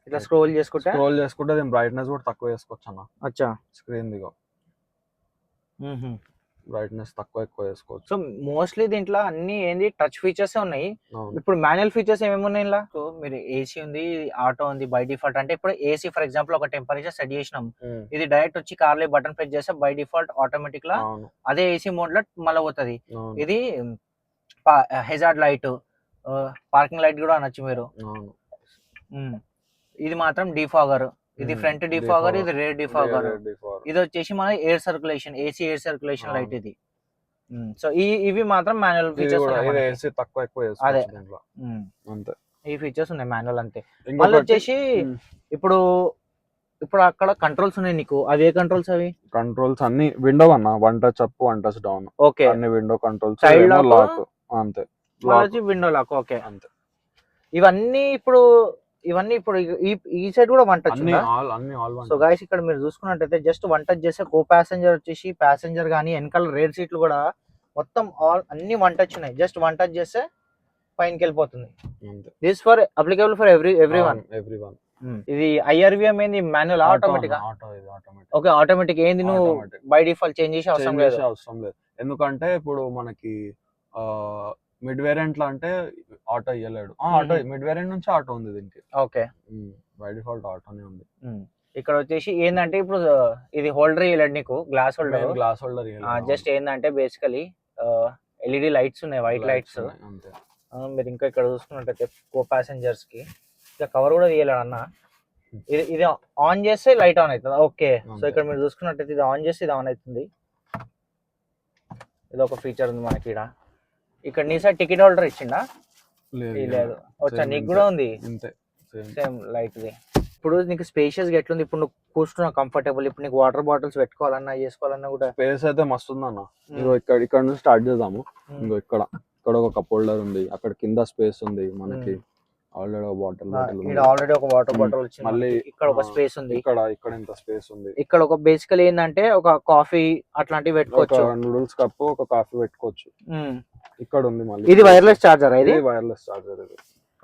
ఇట్లా స్క్రోల్ చేసుకుంటే స్క్రోల్ చేసుకుంటే దీని బ్రైట్నెస్ కూడా తక్కువ వేసుకోవచ్చు అన్న. అచ్చా. స్క్రీన్ దిగో బ్రైట్నెస్ తక్కువ ఎక్కువ వేసుకోవచ్చు. సో మోస్ట్లీ దీంట్లో అన్ని ఏంది టచ్ ఫీచర్స్ ఉన్నాయి. అవును. ఇప్పుడు మాన్యువల్ ఫీచర్స్ ఏమేమి ఉన్నాయి ఇలా? సో మీరు ఏసీ ఉంది, ఆటో ఉంది బై డిఫాల్ట్. అంటే ఇప్పుడు ఏసీ ఫర్ ఎగ్జాంపుల్ ఒక టెంపరేచర్ సెట్ చేసినాం, ఉమ్. ఇది డైరెక్ట్ వచ్చి కార్లో బటన్ ప్రెస్ చేస్తే బై డిఫాల్ట్ ఆటోమేటిక్ లా అవును. అదే ఏసీ మోడ్ లో మళ్ళీ పోతుంది. అవును. ఇది హెజార్డ్ లైట్, పార్కింగ్ లైట్ కూడా అనొచ్చు మీరు. అవును. ఇది మాత్రం డిఫాగర్, ఇది ఫ్రంట్ డిఫాగర్, ఇది రేర్ డిఫాగర్. Default. ఇది వచ్చేసి మన air circulation, AC air circulation అవును. లైట్ ఇది. సో ఇవి మాత్రం మాన్యువల్ ఇది ఫీచర్స్ కూడా ఇది ఉన్నాయి. ఏసీ తక్కువ ఎక్కువ అదే. వేసుకోవచ్చు దీంట్లో. అంతే. ఈ ఫీచర్స్ ఉన్నాయి మాన్యువల్ అంతే. మళ్ళీ ఇంకొకటి వచ్చేసి ఇప్పుడు ఇప్పుడు అక్కడ కంట్రోల్స్ ఉన్నాయి నీకు, అవి ఏ కంట్రోల్స్ అవి? కంట్రోల్స్ అన్ని విండో అన్న, one touch up one touch down, okay అన్ని window controls, Child lock lock, అంతే. మళ్ళీ వచ్చి విండో లాక్. ఓకే అంతే. ఇవన్నీ ఇప్పుడు ఈ సైడ్ కూడా వన్ టచ్ అన్ని ఉందా? అన్ని ఆల్ వన్. సో గైస్ ఇక్కడ మీరు చూసుకున్నట్టయితే జస్ట్ వన్ టచ్ చేస్తే కో ప్యాసింజర్ వచ్చేసి ప్యాసింజర్ కానీ వెనకాల రేర్ సీట్లు కూడా మొత్తం అన్ని వన్ టచ్ ఉన్నాయి. జస్ట్ వన్ టచ్ చేస్తే పైనకి వెళ్ళిపోతుంది. అంతే. This for applicable for everyone. Everyone. ఇది ఐఆర్విఎం ఏంది మాన్యువల్ ఆటోమేటిక్? ఆటో ఇది ఆటోమేటిక్. ఓకే ఆటోమేటిక్ ఏంది నువ్వు Automatic. బై డిఫాల్ట్ చేంజ్ చేసే అవసరం లేదు. అవసరం లేదు. ఎందుకంటే ఇప్పుడు మనకి మిడ్ వేరియంట్ లో అంటే ఆటో ఇయ్యలేడు. ఆటో మిడ్ వేరియంట్ నుంచి ఆటో ఉంది దీనికి. ఓకే బై డిఫాల్ట్ ఆటోనే ఉంది. ఇక్కడ వచ్చేసి ఏంటంటే ఇప్పుడు ఇది హోల్డర్ ఇవ్వలేడు నీకు, glass holder. Glass holder just ఏంటంటే బేసికలీ ఎల్ఈడి లైట్స్ ఉన్నాయి, వైట్ లైట్స్. అంతే. మీరు ఇంకా ఇక్కడ చూసుకున్నట్టయితే కో ప్యాసింజర్స్ కి ఇక కవర్ కూడా తీయలేడు అన్న. ఇది ఆన్ చేస్తే లైట్ ఆన్ అవుతుంది. ఓకే సో ఇక్కడ మీరు చూసుకున్నట్టయితే ఇది ఆన్ చేస్తే ఇది ఆన్ అవుతుంది. ఇది ఒక ఫీచర్ ఉంది మనకి. ఇక్కడ నీ సైడ్ టికెట్ హోల్డర్ ఇచ్చిండా? లేదు. వచ్చా నీకు కూడా ఉంది సేమ్ లైట్ ది. ఇప్పుడు నీకు స్పేషియస్ గా ఎట్లుంది? ఇప్పుడు నువ్వు కూర్చున్నావు కంఫర్టబుల్. ఇప్పుడు నీకు వాటర్ బాటిల్స్ పెట్టుకోవాలన్నా చేసుకోవాలన్నా కూడా స్పేస్ అయితే మస్తు ఉందన్న. ఇగో ఇక్కడ నుంచి స్టార్ట్ చేద్దాము. ఇంకో ఇక్కడ ఒక కప్ హోల్డర్ ఉంది, అక్కడ కింద స్పేస్ ఉంది మనకి. ఆల్రెడీ ఆల్రెడీ ఒక వాటర్ బాటిల్ వచ్చింది. మళ్ళీ ఇక్కడ ఒక స్పేస్ ఉంది, ఇక్కడ ఇంత స్పేస్ ఉంది. ఇక్కడ ఒక బేసికల్ ఏంటంటే ఒక కాఫీ అట్లాంటివి పెట్టుకోవచ్చు, నూడిల్స్ కప్, ఒక కాఫీ పెట్టుకోవచ్చు. ఇక్కడ ఉంది మళ్ళీ. ఇది వైర్లెస్ చార్జర్, ఇది వైర్లెస్ చార్జర్ ఇది.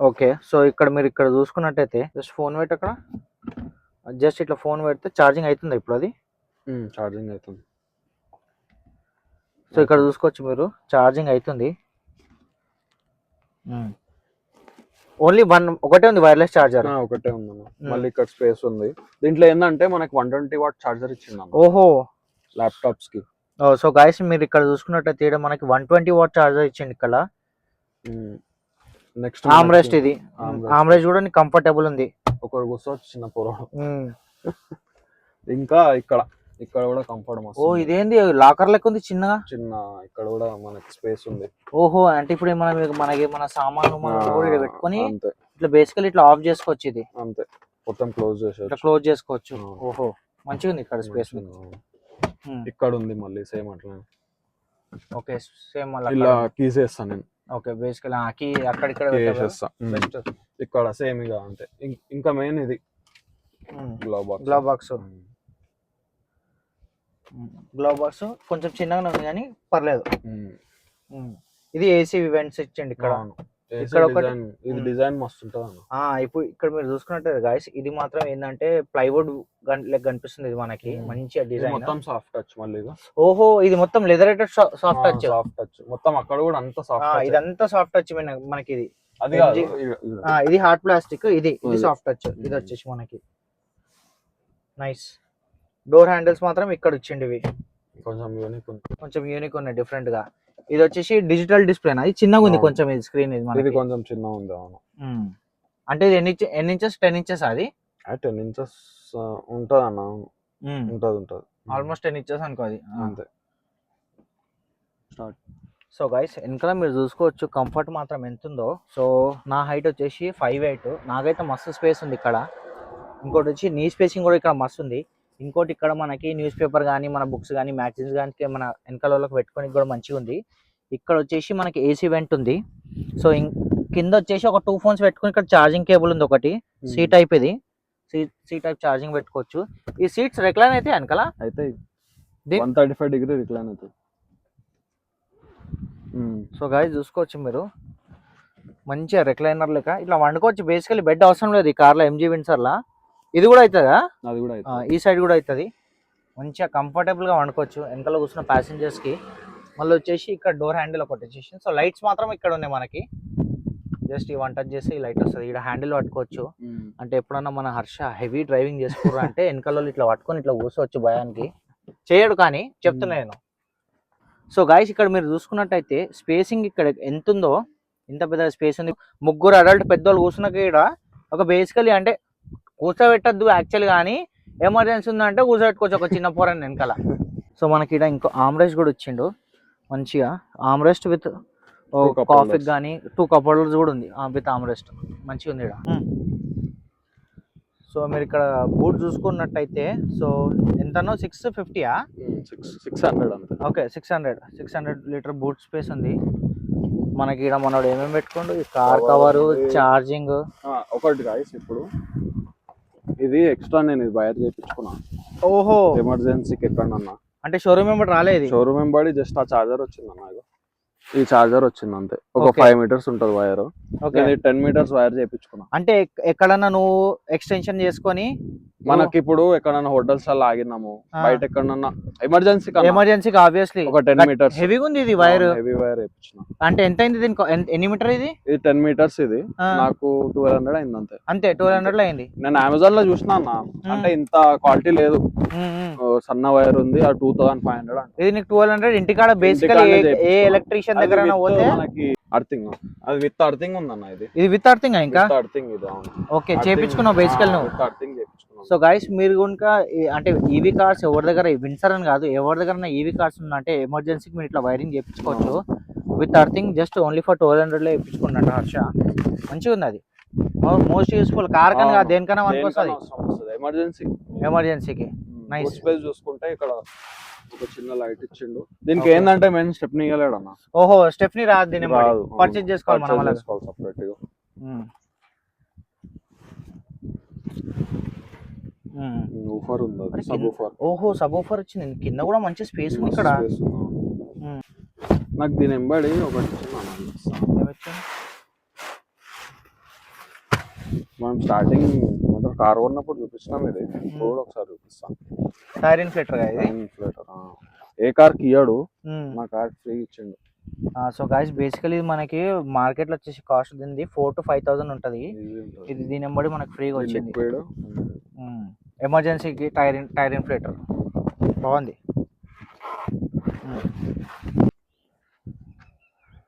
ఓకే సో ఇక్కడ మీరు ఇక్కడ చూసుకున్నట్టయితే జస్ట్ ఫోన్ పెట్టి అక్కడ జస్ట్ ఇట్లా ఫోన్ పెడితే ఛార్జింగ్ అవుతుంది. ఇప్పుడు అది ఛార్జింగ్ అవుతుంది. సో ఇక్కడ చూసుకోవచ్చు మీరు ఛార్జింగ్ అవుతుంది. ఓన్లీ ఒకటే ఉంది వైర్లెస్ చార్జర్. ఒకటే ఉందన్న. మళ్ళీ ఇక్కడ స్పేస్ ఉంది. దీంట్లో ఏంటంటే మనకి 120 వాట్ చార్జర్ ఇచ్చింది. ఓహో ల్యాప్టాప్స్ కి. సో గైస్ మీరు ఇక్కడ చూసుకున్నట్టయితే మనకి 120 వాట్ చార్జర్ ఇచ్చింది ఇక్కడ. నెక్స్ట్ ఆమ్రెస్ట్, ఇది ఆమ్రెస్ట్ కూడా కంఫర్టబుల్ ఉంది. ఒకటి కూర్చోవచ్చు చిన్న పొరడు. ఇంకా ఇక్కడ కూడా కంఫర్ట్ మస్తు. ఓ ఇదేంది లాకర్ లెక్క ఉంది చిన్నగా. ఇక్కడ కూడా మనకి స్పేస్ ఉంది. ఓహో అంటే ఇప్పుడు మనకి మన సామాన్లు కూడా పెట్టుకొని ఇట్లా బేసికల్ ఇట్లా ఆఫ్ చేసుకోవచ్చు. ఇది అంతే, మొత్తం క్లోజ్ చేసేయచ్చు, క్లోజ్ చేసుకోవచ్చు. ఓహో మంచిగా ఉంది ఇక్కడ స్పేస్. ఇక్కడ ఉంది మళ్ళీ సేమ్ అట్లా. ఓకే సేమ్ ఇలా కీస్ వేస్తాను నేను. ఓకే బేసికల్ కీ అక్కడిక్కడ బెస్ట్. ఇక్కడ సేమ్ ఇక అంతే. ఇంకా మెయిన్ ఇది గ్లవ్ బాక్స్ కొంచెం చిన్నగానే ఉంది కానీ పర్లేదు. ఇది ఏసీ వెంట్స్ ఇచ్చండి ఇక్కడ. ఇక్కడ ఒకటి ఇది డిజైన్ మస్తు ఉంటుంది అన్న. ఇప్పుడు ఇక్కడ మీరు చూసుకున్నట్టు గాయస్ ఇది మాత్రం ఏంటంటే ప్లైవుడ్ లెక్క కనిపిస్తుంది ఇది మనకి మంచిగా ఇది డిజైన్. మొత్తం సాఫ్ట్ టచ్ మళ్ళీ ఓహో ఇది మొత్తం లెదరేటెడ్ సాఫ్ట్ టచ్. సాఫ్ట్ టచ్ మొత్తం అక్కడ కూడా అంత సాఫ్ట్. ఇదంతా సాఫ్ట్ టచ్ మనకి ఇది. అది కాదు ఇది హార్డ్ ప్లాస్టిక్, ఇది సాఫ్ట్ టచ్. ఇది వచ్చేసి మనకి నైస్. డోర్ హ్యాండిల్స్ మాత్రం ఇక్కడ వచ్చిండి ఇవి కొంచెం యూనిక్ ఉన్నాయి డిఫరెంట్ గా. ఇది వచ్చేసి డిజిటల్ డిస్ప్లే. ఇది చిన్నగా ఉంది కొంచెం ఇది స్క్రీన్. ఇది కొంచెం చిన్న ఉంది. అవును అంటే ఇది ఎన్ని ఇంచెస్? 10 ఇంచెస్. అది 10 ఇంచెస్ ఉంటది అన్న. ఉంటది ఆల్మోస్ట్ 10 ఇంచెస్ అనుకో అది అంతే. సో గైస్ వెనకాల మీరు చూసుకోవచ్చు కంఫర్ట్ మాత్రం ఎంత ఉందో. సో నా హైట్ వచ్చేసి 5'8". నాకైతే మస్తు స్పేస్ ఉంది ఇక్కడ. ఇంకోటి వచ్చి నీ స్పేసింగ్ కూడా ఇక్కడ మస్తు ఉంది. ఇంకోటి ఇక్కడ మనకి న్యూస్ పేపర్ కానీ మన బుక్స్ కానీ మ్యాగజైన్స్ కానీ మన వెనకాల వాళ్ళకి పెట్టుకొని కూడా మంచిగా ఉంది. ఇక్కడ వచ్చేసి మనకి ఏసీ వెంట్ ఉంది. సో కింద వచ్చేసి ఒక 2 ఫోన్స్ పెట్టుకుని ఇక్కడ ఛార్జింగ్ కేబుల్ ఉంది ఒకటి. సి టైప్ ఇది. సి టైప్ ఛార్జింగ్ పెట్టుకోవచ్చు. ఈ సీట్స్ రిక్లైన్ అయితే వెనకాల అయితే 135 డిగ్రీ రిక్లైన్ అవుతుంది. సో గాయస్ చూసుకోవచ్చు మీరు మంచిగా రిక్లైనర్ లెక్క ఇట్లా వండుకోవచ్చు. బేసికలీ బెడ్ అవసరం లేదు ఈ కార్లో. ఎంజీ విన్సర్లా ఇది కూడా అవుతుందా? అది కూడా ఈ సైడ్ కూడా అవుతుంది. మంచిగా కంఫర్టబుల్గా వండుకోవచ్చు వెనకాల కూర్చున్న ప్యాసింజర్స్కి. మళ్ళీ వచ్చేసి ఇక్కడ డోర్ హ్యాండిల్ ఒకటి వచ్చేసి. సో లైట్స్ మాత్రం ఇక్కడ ఉన్నాయి మనకి. జస్ట్ ఈ 1 టచ్ చేసి ఈ లైట్ వస్తుంది. ఇక్కడ హ్యాండిల్ పట్టుకోవచ్చు. అంటే ఎప్పుడన్నా మన హర్ష హెవీ డ్రైవింగ్ చేసుకుర్రు అంటే వెనకాల వాళ్ళు ఇట్లా పట్టుకొని ఇట్లా కూర్చోవచ్చు. భయానికి చేయడు కానీ చెప్తున్నా నేను. సో గాయస్ ఇక్కడ మీరు చూసుకున్నట్టయితే స్పేసింగ్ ఇక్కడ ఎంత ఉందో, ఇంత పెద్ద స్పేస్ ఉంది. 3 అడల్ట్ పెద్దోళ్ళు కూర్చున్నాక ఇక్కడ ఒక బేసికలీ అంటే కూర్చోబెట్టద్దు యాక్చువల్ కానీ ఎమర్జెన్సీ ఉందంటే కూర్చోబెట్టుకోవచ్చు ఒక చిన్న పోరని వెనకాల. సో మనకి ఇక్కడ ఇంకో ఆమ్రెస్ట్ కూడా ఇచ్చిండు మంచిగా. ఆమ్రెస్ట్ విత్ కాఫీ కానీ 2 కప్ హోల్డర్స్ కూడా ఉంది విత్ ఆమ్రెస్ట్. మంచిగా ఉంది ఇక్కడ. సో మీరు ఇక్కడ బూట్ చూసుకున్నట్టయితే సో ఎంతనో 650 600 అంతే. ఓకే 600 లీటర్ బూట్ స్పేస్ ఉంది మనకి. ఇక్కడ మనోడు ఏమేమి పెట్టుకోండు కార్ కవరు ఛార్జింగ్. ఒకటి గాయస్ ఇప్పుడు ఇది ఎక్స్ట్రా నేను ఇది బయట చేయించుకున్నా. ఓహో ఎమర్జెన్సీకి ఎక్కడన్నా అంటే షోరూమ్ వెంబడి రాలేదు. షోరూమ్ వెంబడి జస్ట్ ఆ చార్జర్ వచ్చింది అన్న. ఈ చార్జర్ వచ్చింది అంతే. ఒక 5 మీటర్స్ ఉంటది వైర్. 10 మీటర్స్ వైర్ చేయించుకున్నా. అంటే ఎక్కడన్నా నువ్వు ఎక్స్టెన్షన్ చేసుకొని మనకి ఇప్పుడు ఎక్కడన్నా హోటల్స్ అలా ఆగినాము బయట ఎక్కడన్నా ఎమర్జెన్సీకి ఆబ్వియస్లీ ఒక 10 మీటర్స్ హెవీగా ఉంది ఇది వైర్. హెవీ వైర్ వేయించిన. అంటే ఎంత అయింది దీనికి? ఎన్ని మీటర్ ఇది? ఇది 10 మీటర్స్. ఇది నాకు 1200 అయింది అంతే. అంతే 1200 లో అయింది. నేను అమెజాన్ లో చూసినా అన్న. అంటే ఇంత క్వాలిటీ లేదు. సన్న వైర్ ఉంది. ఆ 2500. ఇది నీకు 1200 ఇంటికాడ బేసికలీ ఏ ఎలక్ట్రీషియన్ దగ్గర పోతే మనకి అర్థింగ్. అది విత్ అర్థింగ్ ఉందన్న. ఇది విత్ అర్థింగ్ ఇంకా అర్థింగ్ ఇది. ఓకే చేపించుకున్నావు బేసికల్ నువ్వు. అర్థింగ్ చేపించుకున్నావు. సో గైస్ మీరు కనుక అంటే ఈవీ కార్స్ ఎవరి దగ్గర విన్సర్ అని కాదు ఎవరి దగ్గర ఈవీ కార్స్ ఉన్నా అంటే ఎమర్జెన్సీకి మీరు ఇట్లా వైరింగ్ చేయించుకోవచ్చు with earthing. Just only for 1200 లో చేయించుకున్నట్టు హర్ష. మంచిగా ఉంది అది. మోస్ట్ యూస్ఫుల్ కార్ కన్నా దేనికన్నా మనకు వస్తుంది ఎమర్జెన్సీకి. నైస్ స్పేస్ చూసుకుంటే ఇక్కడ ఒక చిన్న లైట్ ఇచ్చిండు. దీనికి ఏంటంటే మెయిన్ స్టెప్నీ ఇవ్వలేడు అన్న. ఓహో స్టెప్నీ రాదు. దీని పర్చేజ్ చేసుకోవాలి మనం సెపరేట్ గా. ఊఫర్ ఉంది. Sub woofer. ఓహో సబ్ ఊఫర్ వచ్చింది. కింద కూడా మంచి స్పేస్ ఉంది ఇక్కడ. నాకు దీని ఎంబడి ఒకటి మనం స్టార్టింగ్ కార్ కొన్నప్పుడు చూపిస్తున్నాం. ఇది కూడా ఒకసారి చూపిస్తాను. Tyre inflator. ఏ కార్ కి ఇయ్యాడు, నా కార్ ఫ్రీ ఇచ్చిండు. సో గైస్ బేసికలీ మనకి మార్కెట్ లో వచ్చేసి కాస్ట్ దీనిది 4,000 to 5,000 ఉంటది. ఇది దీని ఎంబడి మనకి ఫ్రీగా వచ్చింది. ఎమర్జెన్సీకి టైర్ ఇన్ఫ్లేటర్ బాగుంది.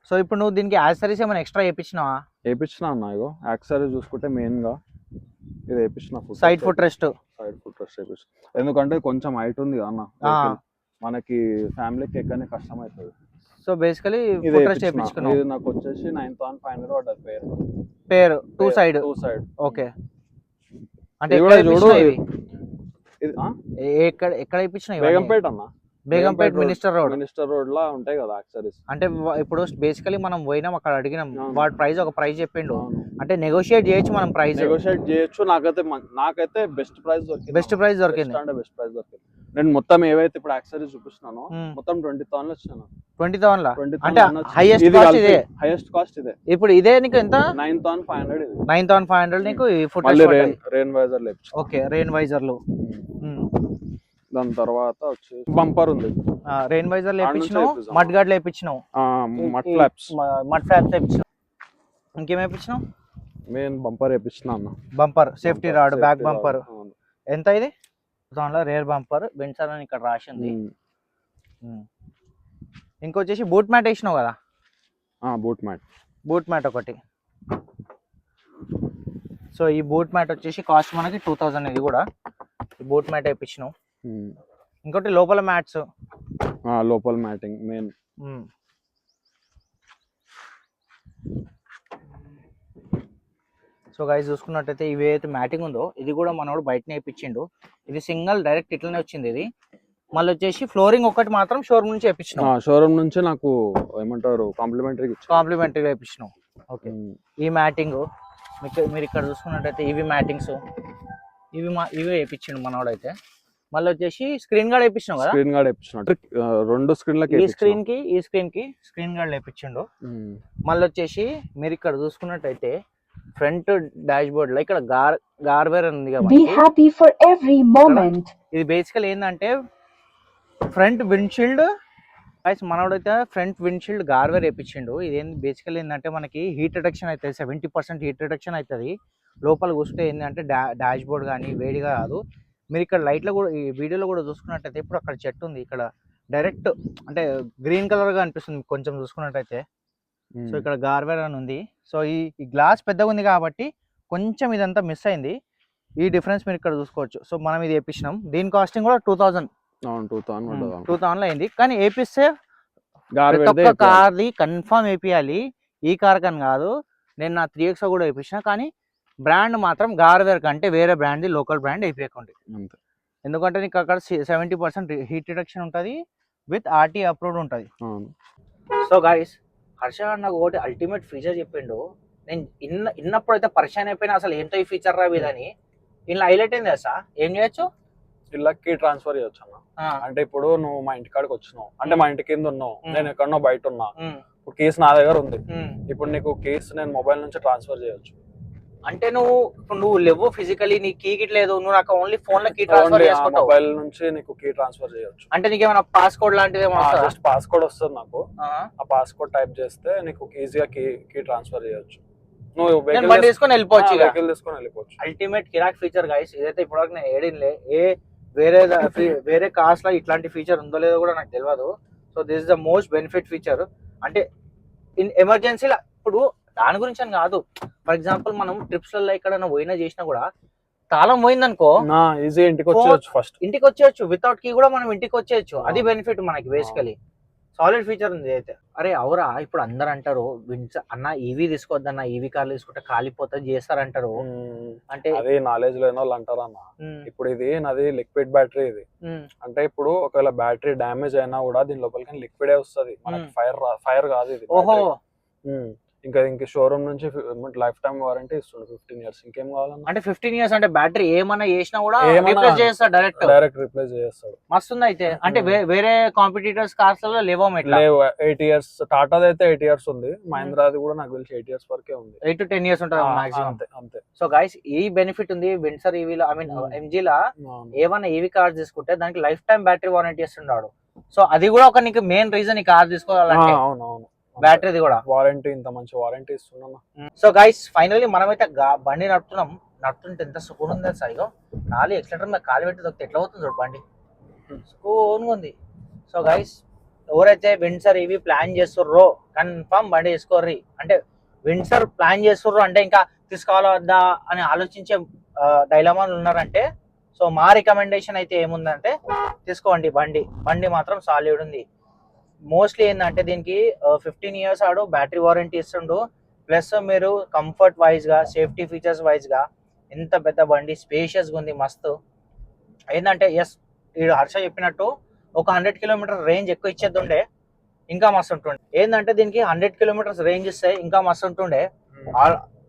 సో ఇప్పుడు నువ్వు దీనికి యాక్సరీస్ ఏమైనా ఎక్స్ట్రా వేయించినావా? వేయించినా అన్న. ఇగో యాక్సరీస్ చూసుకుంటే మెయిన్ గా ఇది వేయించిన సైడ్ ఫుట్ రెస్ట్ వేయించిన. ఎందుకంటే కొంచెం హైట్ ఉంది అన్న. మనకి ఫ్యామిలీకి ఎక్కనే కష్టం అవుతుంది. సో బేసికలీ ఫుట్ రెస్ట్ వేయించుకున్నావు. ఇది నాకు వచ్చేసి 9,500 పడ్డది పేరు 2 సైడ్. ఓకే అంటే ఎక్కడ వేయించినావు? బేగంపేట అన్న. బేగంపేట మినిస్టర్ రోడ్ లా ఉంటాయి కదా యాక్సరీస్. అంటే ఇప్పుడు బేసికలీ మనం పోయినాం అక్కడ అడిగినాం వాటి ప్రైస్ ఒక ప్రైస్ చెప్పిండు. అంటే నెగోషియేట్ చేయొచ్చు మనం ప్రైస్. నెగోషియేట్ చేయొచ్చు. నాకైతే బెస్ట్ ప్రైస్ దొరికింది. బెస్ట్ ప్రైస్ దొరికింది. నేను మొత్తం ఏవైతే ఇప్పుడు యాక్సెసరీస్ చూపిస్తున్నానో Hmm. మొత్తం 20,000 వచ్చినాను. 20,000 లా 20,000 అంటే వచ్చింది. highest ఇది cost కలిపి ఇదే. హైయెస్ట్ కాస్ట్ ఇదే. ఇప్పుడు ఇదే నీకు ఎంత 9,500 ఇది. 9,500 నీకు ఈ ఫుట్ మళ్ళీ రెయిన్ వైజర్ లేపు. ఓకే రెయిన్ వైజర్లు దాని తర్వాత వచ్చి బంపర్ ఉంది. రెయిన్ వైజర్ ఆడ నుంచి లేపించినావు వేపిద్దాం. మడ్ గార్డ్ లేపించినావు మట్ ఫ్లాప్స్ మడ్ ఫ్లాప్స్ వేపించినావు ఇంకేం వేపించినావు మెయిన్ బంపర్ వేపించిన అన్న. Bumper safety rod back Safety bumper rod. అవును. ఎంత ఇది దానిలో రేర్ బంపర్ బెన్సర్ అని ఇక్కడ రాసింది ఇంకొచ్చేసి బూట్ మ్యాట్ వేసినావు కదా బూట్ మ్యాట్. బూట్ మ్యాట్ ఒకటి సో ఈ బూట్ మ్యాట్ వచ్చేసి కాస్ట్ మనకి 2,000 ఇది కూడా ఈ బూట్ మ్యాట్ వేయించినావు ఇంకోటి లోపల మ్యాట్స్ లోపల మ్యాటింగ్ మెయిన్. సో గైస్ చూసుకున్నట్టయితే ఇవి అయితే మ్యాటింగ్ ఉందో ఇది కూడా మనోడు బయటనే వేయించిండు ఇది సింగల్ డైరెక్ట్ ఇట్లనే వచ్చింది ఇది మళ్ళీ వచ్చేసి ఫ్లోరింగ్ ఒకటి మాత్రం షోరూమ్ నుంచి వేయించినాం షోరూమ్ నుంచి నాకు ఏమంటారు కాంప్లిమెంటరీగా వేయించినాం ఓకే ఈ మ్యాటింగ్ మీరు ఇక్కడ చూసుకున్నట్టయితే ఇవి మ్యాటింగ్స్ ఇవి వేయించిండు మనోడు అయితే మళ్ళీ వచ్చేసి స్క్రీన్ గార్డ్ వేయించినాం కదా స్క్రీన్ గార్డ్ వేయించినట్టు 2 స్క్రీన్లకి ఈ స్క్రీన్ కి స్క్రీన్ గార్డ్ వేయించిండు మళ్ళీ వచ్చేసి మీరు ఇక్కడ చూసుకున్నట్టయితే ఫ్రంట్ డాష్ బోర్డ్ లో ఇక్కడ గార్వేర్ ఉంది Be happy for every moment. ఇది బేసికల్ ఏంటంటే ఫ్రంట్ విండ్షీల్డ్ మనోడైతే ఫ్రంట్ విండ్షీల్డ్ గార్వేర్ వేయించిండు ఇదేంటి బేసికల్ ఏంటంటే మనకి హీట్ రిడక్షన్ అవుతుంది 70% హీట్ రిడక్షన్ అవుతుంది లోపల కూర్చుంటే ఏంటంటే డాష్ బోర్డ్ కానీ వేడిగా కాదు మీరు ఇక్కడ లైట్లో కూడా ఈ వీడియోలో కూడా చూసుకున్నట్టయితే ఇప్పుడు అక్కడ చెట్టు ఉంది ఇక్కడ డైరెక్ట్ అంటే గ్రీన్ కలర్ గా అనిపిస్తుంది కొంచెం చూసుకున్నట్టయితే సో ఇక్కడ గార్వేర్ అని ఉంది సో ఈ గ్లాస్ పెద్దగా ఉంది కాబట్టి కొంచెం ఇదంతా మిస్ అయింది ఈ డిఫరెన్స్ మీరు ఇక్కడ చూసుకోవచ్చు సో మనం ఇది వేపించినాం దీని కాస్టింగ్ కూడా 2,000 అయింది కానీ వేపిస్తే ఒక్క కార్ది కన్ఫర్మ్ వేపియాలి ఈ కార్ కని కాదు నేను నా 3X కూడా వేపించిన కానీ బ్రాండ్ మాత్రం గార్వేర్ కంటే వేరే బ్రాండ్ లోకల్ బ్రాండ్ వేపించకండి ఎందుకంటే నీకు అక్కడ 70% హీట్ రిడక్షన్ ఉంటుంది విత్ RT అప్రూవ్డ్ ఉంటుంది సో గైస్ హర్ష నాకు ఒకటి అల్టిమేట్ ఫీచర్ చెప్పిండు నేను ఇన్నప్పుడు అయితే పరిచయం అయిపోయినా అసలు ఏంటో ఈ ఫీచర్ రా ఇదని ఇలా హైలైట్ అయింది కదా సార్ ఏం చేయొచ్చు ఇలా కీ ట్రాన్స్ఫర్ చేయొచ్చు అన్న అంటే ఇప్పుడు నువ్వు మా ఇంటి కాడికి వచ్చినావు అంటే మా ఇంటి కింద ఉన్నావు నేను ఎక్కడనో బయట ఉన్నా ఇప్పుడు కేసు నా దగ్గర ఉంది ఇప్పుడు నీకు కేసు నేను మొబైల్ నుంచి ట్రాన్స్ఫర్ చేయొచ్చు అంటే నువ్వు లేవు ఫిజికలీ నీ కీ గిట్ లేదు నువ్వు నాకు ఓన్లీ ఫోన్ లో కీ ట్రాన్స్ఫర్ చేసుకుంటావు మొబైల్ నుంచి నీకు కీ ట్రాన్స్ఫర్ చేయొచ్చు అంటే నీకు ఏమైనా పాస్కోడ్ లాంటిది జస్ట్ పాస్కోడ్ వస్తుంది నాకు ఆ పాస్కోడ్ టైప్ చేస్తే నీకు ఈజీగా కీ ట్రాన్స్ఫర్ చేయొచ్చు నువ్వు బండి తీసుకొని వెళ్ళిపోవచ్చు అల్టిమేట్ కిరాక్ ఫీచర్ గైస్ ఇదైతే ఇప్పటివరకు నేను ఏడిన్లే వేరే కార్స్ లో ఇట్లాంటి ఫీచర్ ఉందో లేదో కూడా నాకు తెలియదు so this is the most benefit feature అంటే ఇన్ ఎమర్జెన్సీలో ఇప్పుడు దాని గురించి అని కాదు ఫర్ ఎగ్జాంపుల్ మనం ట్రిప్స్ లలో ఎక్కడైనా పోయినా చేసినా కూడా తాళం పోయిందనుకో ఈజీ ఇంటికి వచ్చేయచ్చు ఫస్ట్ ఇంటికి వచ్చేయచ్చు వితౌట్ కీ కూడా మనం ఇంటికి వచ్చేయచ్చు అది బెనిఫిట్ మనకి బేసికలీ సాలిడ్ ఫీచర్ ఉంది అయితే అరే అవరా ఇప్పుడు అందరు అంటారు అన్న ఈవీ తీసుకోవద్దన్న ఈవీ కార్లు తీసుకుంటే కాలిపోతుంది చేస్తారంటారు అంటే అదే నాలెడ్జ్ లేని వాళ్ళు అంటారు అన్న ఇప్పుడు ఇది నాది లిక్విడ్ బ్యాటరీ ఇది అంటే ఇప్పుడు ఒకవేళ బ్యాటరీ డ్యామేజ్ అయినా కూడా దీని లోపలికి లిక్విడే వస్తుంది మనకి ఫైర్ కాదు ఇది ఓహో ఇంకా షోరూమ్ నుంచి లైఫ్ టైం వారంటీ ఇస్తుంది 15 years ఇంకేం కావాలన్నా అంటే 15 years అంటే బ్యాటరీ ఏమన్నా చేసినా కూడా రీప్లేస్ చేస్తాడు డైరెక్ట్ రీప్లేస్ చేస్తాడు మస్తుంది అయితే అంటే వేరే కాంపిటీటర్స్ కార్స్ లో లేవో లేవు 8 years టాటాది అయితే 8 years ఉంది మహీంద్రాది కూడా నాకు తెలిసి 8 years వరకే ఉంది 8 to 10 years ఉంటుంది మాక్సిమం అంతే సో గైస్ ఈ బెనిఫిట్ ఉంది విన్సర్ ఈవీ లో ఐ మీన్ MG లా ఏమన్నా ఈవీ కార్స్ తీసుకుంటే దానికి లైఫ్ టైం బ్యాటరీ వారంటీ ఇస్తున్నాడు సో అది కూడా ఒక నీకు మెయిన్ రీజన్ ఈ కార్ తీసుకోవాలంటే అవునవును బ్యాటరీది కూడా వారంటీ ఇంత మంచి వారంటీ ఇస్తున్నా సో గైస్ ఫైనల్లీ మనమైతే బండి నడుపుతుంటే ఎంత సుకూన్ ఉంది సాయిగో ఖాళీ ఎక్సలేటర్ మీద ఖాళీ పెట్టి దొరికితే ఎట్లా అవుతుంది చూడు బండి సుకూన్గా ఉంది సో గైస్ ఎవరైతే విన్సర్ ఇవి ప్లాన్ చేస్తుర్రో కన్ఫర్మ్ బండి తీసుకోర్రి అంటే విన్సర్ ప్లాన్ చేస్తుర్రో అంటే ఇంకా తీసుకోవాలా వద్దా అని ఆలోచించే డైలమాలు ఉన్నారంటే సో మా రికమెండేషన్ అయితే ఏముందంటే తీసుకోండి బండి మాత్రం సాలిడ్ ఉంది మోస్ట్లీ ఏంటంటే దీనికి 15 years ఆడు బ్యాటరీ వారంటీ ఇస్తుండు ప్లస్ మీరు కంఫర్ట్ వైజ్ గా సేఫ్టీ ఫీచర్స్ వైజ్ గా ఎంత పెద్ద బండి స్పేషియస్ గా ఉంది మస్తు ఏంటంటే ఎస్ ఈ హర్ష చెప్పినట్టు ఒక 100 kilometers రేంజ్ ఎక్కువ ఇచ్చేద్దుండే ఇంకా మస్తు ఉంటుండే ఏంటంటే దీనికి 100 kilometers రేంజ్ ఇస్తే ఇంకా మస్తు ఉంటుండే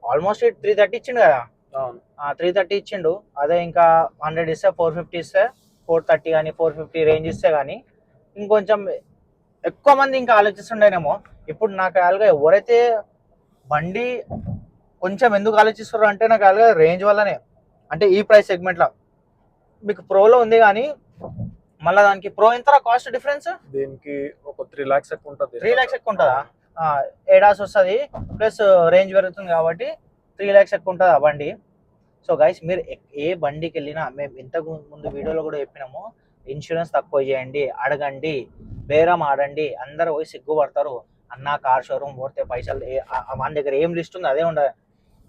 ఆల్మోస్ట్ 330 ఇచ్చిండు కదా 330 ఇచ్చిండు అదే ఇంకా 100 ఇస్తే 450 ఇస్తే 430 కానీ 450 రేంజ్ ఇస్తే కానీ ఇంకొంచెం ఎక్కువ మంది ఇంకా ఆలోచిస్తుండేనేమో. ఇప్పుడు నాకు యాలుగా ఎవరైతే బండి కొంచెం ఎందుకు ఆలోచిస్తారు అంటే నాకు యాలుగా రేంజ్ వల్లనే. అంటే ఈ ప్రైస్ సెగ్మెంట్లో మీకు ప్రోలో ఉంది కానీ మళ్ళీ దానికి ప్రో ఎంత కాస్ట్ డిఫరెన్స్? దీనికి ఒక 3 lakhs ఎక్కువ ఉంటుంది. 3 lakhs ఎక్కువ ఉంటుందా? ఏడాస్ వస్తుంది ప్లస్ రేంజ్ పెరుగుతుంది కాబట్టి 3 lakhs ఎక్కువ ఉంటుంది ఆ బండి. సో గైస్ మీరు ఏ బండికి వెళ్ళినా మేము ఇంతకు ముందు వీడియోలో కూడా చెప్పినాము, ఇన్సూరెన్స్ తక్కువ చేయండి, అడగండి, బేరం ఆడండి. అందరూ పోయి సిగ్గుపడతారు, అన్న కార్ షోరూమ్ పోతే పైసలు మన దగ్గర ఏం లిస్ట్ ఉంది అదే ఉండదు.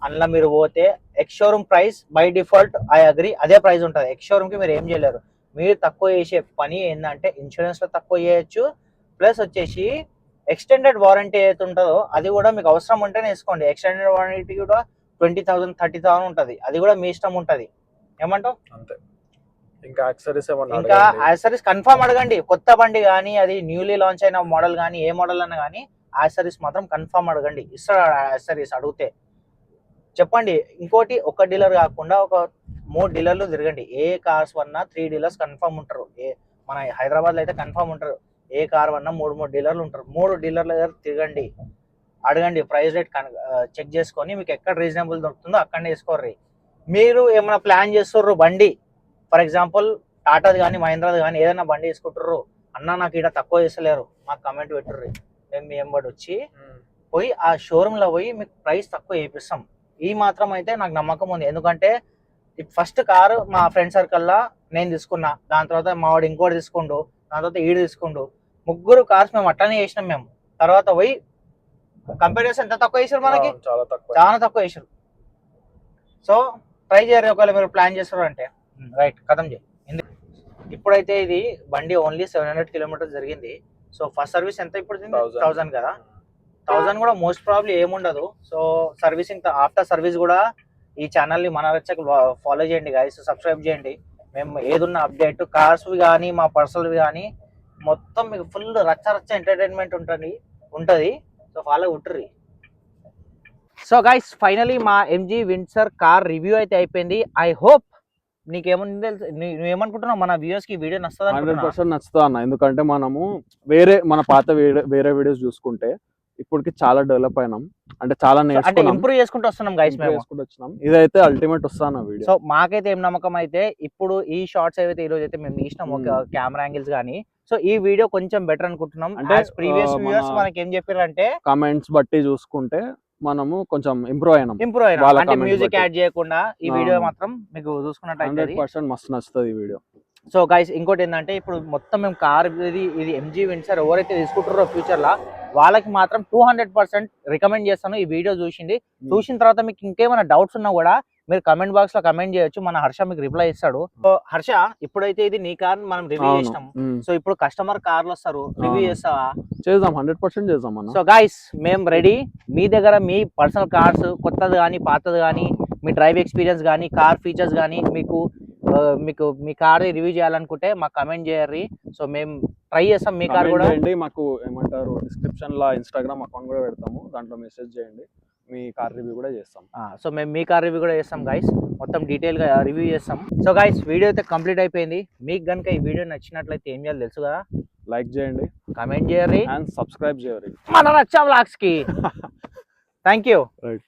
అందులో మీరు పోతే ex showroom price by default I agree అదే ప్రైస్ ఉంటుంది. ఎక్స్ షోరూమ్కి మీరు ఏం చేయలేరు. మీరు తక్కువ చేసే పని ఏంటంటే ఇన్సూరెన్స్లో తక్కువ చేయొచ్చు, ప్లస్ వచ్చేసి ఎక్స్టెండెడ్ వారంటీ ఏదైతే ఉంటుందో అది కూడా మీకు అవసరం ఉంటేనే వేసుకోండి. ఎక్స్టెండెడ్ వారంటీ కూడా 20,000 30,000 ఉంటుంది. అది కూడా మీ ఇష్టం ఉంటుంది. ఏమంటావు? అంతే. ఇంకా యాక్సరీస్ ఏమన్నా ఇంకా యాక్సరీస్ కన్ఫర్మ్ అడగండి. కొత్త బండి కానీ అది న్యూలీ లాంచ్ అయిన మోడల్ కానీ ఏ మోడల్ అన్నా కానీ యాక్సరీస్ మాత్రం కన్ఫర్మ్ అడగండి. ఇస్తాడు యాక్సరీస్ అడిగితే చెప్పండి. ఇంకోటి ఒక డీలర్ కాకుండా ఒక 3 డీలర్లు తిరగండి. ఏ కార్స్ వన్నా 3 డీలర్స్ కన్ఫర్మ్ ఉంటారు. మన హైదరాబాద్లో అయితే కన్ఫర్మ్ ఉంటారు. ఏ కార్ వన్నా 3 డీలర్లు ఉంటారు. 3 డీలర్ల దగ్గర తిరగండి, అడగండి, ప్రైస్ రేట్ చెక్ చేసుకొని మీకు ఎక్కడ రీజనబుల్ దొరుకుతుందో అక్కడనే వేసుకోర్రి. మీరు ఏమైనా ప్లాన్ చేస్తుర్రు బండి, ఫర్ ఎగ్జాంపుల్ టాటాది కానీ మహీంద్రాది కానీ ఏదైనా బండి వేసుకుంటుర్రు, అన్న నాకు ఇక్కడ తక్కువ చేస్తలేరు, మాకు కమెంట్ పెట్టుర్రి. మేము మీ ఎంబడి వచ్చి పోయి ఆ షోరూంలో పోయి మీకు ప్రైస్ తక్కువ చేపిస్తాం. ఈ మాత్రం అయితే నాకు నమ్మకం ఉంది. ఎందుకంటే ఫస్ట్ కారు మా ఫ్రెండ్ సర్కిల్లో నేను తీసుకున్నా, దాని తర్వాత మా వాడు ఇంకోటి తీసుకుండు, దాని తర్వాత ఈడు తీసుకుండు, 3 కార్స్ మేము అట్లనే చేసినాం. మేము తర్వాత పోయి కంపేర్ చేస్తే ఎంత తక్కువ చేసారు, మనకి చాలా తక్కువ చేసారు. సో ట్రై చేయరు ఒకవేళ మీరు ప్లాన్ చేస్తారు అంటే. రైట్, కథం చేయి. ఇప్పుడైతే ఇది బండి ఓన్లీ 700 కిలోమీటర్స్ జరిగింది. సో ఫస్ట్ సర్వీస్ ఎంత ఇప్పుడు? 1000 కదా. 1000 కూడా మోస్ట్ ప్రాబ్లీ ఏముండదు. సో సర్వీసింగ్ ఆఫ్టర్ సర్వీస్ కూడా ఈ ఛానల్ని మన రచ్చకు ఫాలో చేయండి గైస్, సబ్స్క్రైబ్ చేయండి. మేము ఏదున్న అప్డేట్ కార్స్వి కానీ మా పర్సనల్వి కానీ మొత్తం మీకు ఫుల్ రచ్చ ఎంటర్టైన్మెంట్ ఉంటుంది. సో ఫాలో ఉంటుర్రి. సో గైస్ ఫైనలీ మా MG విండ్సర్ కార్ రివ్యూ అయితే అయిపోయింది. ఐ హోప్ నీకేముంది తెలుసు, నువ్వేమనుకుంటున్నావు మన వ్యూయర్స్కి వీడియో నచ్చుతుంది? 100% నచ్చుతా అన్న. ఎందుకంటే మనము మన పాత వేరే వీడియోస్ చూసుకుంటే ఇప్పటికి చాలా డెవలప్ అయినాం, అంటే చాలా ఇంప్రూవ్ చేసుకుంటూ వస్తున్నాం గైస్. వచ్చినాం. ఇదైతే అల్టిమేట్ వస్తాను వీడియో. సో మాకైతే ఏం నమ్మకం అయితే ఇప్పుడు ఈ షార్ట్స్ ఏవైతే ఈ రోజు అయితే మేము తీసినాం ఒక కెమెరా యాంగిల్స్ కానీ, సో ఈ వీడియో కొంచెం బెటర్ అనుకుంటున్నాం. అంటే ప్రీవియస్ వ్యూయర్స్ మనకి ఏం చెప్పారంటే కామెంట్స్ బట్టి చూసుకుంటే మనము కొంచెం ఇంప్రూవ్ అయినాం. అంటే మ్యూజిక్ యాడ్ చేయకుండా ఈ వీడియో మాత్రం మీకు చూసుకున్నట్టు 100% మస్తు నచ్చుతుంది ఈ వీడియో. సో గైస్ ఇంకోటి ఏంటంటే ఇప్పుడు మొత్తం మేము కార్ ఇది MG విండ్సర్ ఎవరైతే తీసుకుంటారో ఫ్యూచర్ లో వాళ్ళకి మాత్రం 200% రికమెండ్ చేస్తాను. ఈ వీడియో చూసిన తర్వాత మీకు ఇంకేమైనా డౌట్స్ ఉన్నా కూడా మీరు కమెంట్ బాక్స్ లో కమెంట్ చేయొచ్చు. మన హర్ష మీకు రిప్లై ఇస్తాడు. సో హర్ష, ఇప్పుడైతే ఇది నీ కార్ మనం రివ్యూ చేసినాం. సో ఇప్పుడు కస్టమర్ కార్లు వస్తారు, రివ్యూ చేస్తావా? చేద్దాం, 100% చేద్దాం. సో గైస్ మేము రెడీ. మీ దగ్గర మీ పర్సనల్ కార్స్ కొత్తది కానీ పాతది కానీ మీ డ్రైవ్ ఎక్స్పీరియన్స్ కానీ కార్ ఫీచర్స్ కానీ మీకు మీ కార్ రివ్యూ చేయాలనుకుంటే మాకు కమెంట్ చేయర్రి. సో మేము ట్రై చేస్తాం. మీ కార్ కూడా మాకు ఏమంటారు డిస్క్రిప్షన్ లో ఇన్స్టాగ్రామ్ అకౌంట్ కూడా పెడతాము, దాంట్లో మెసేజ్ చేయండి, మీ కార్ రివ్యూ కూడా చేస్తాం. సో మేము మీ కార్ రివ్యూ కూడా చేస్తాం గైస్, మొత్తం డీటెయిల్ గా రివ్యూ చేస్తాం. సో గైస్ వీడియో అయితే కంప్లీట్ అయిపోయింది. మీకు కనుక ఈ వీడియో నచ్చినట్లయితే ఏం చేయాలి తెలుసు కదా? లైక్ చేయండి, కమెంట్ చేయర్రి అండ్ సబ్స్క్రైబ్ చేయర్రి మన రచ్చ వ్లాగ్స్ కి. Thank you. రైట్.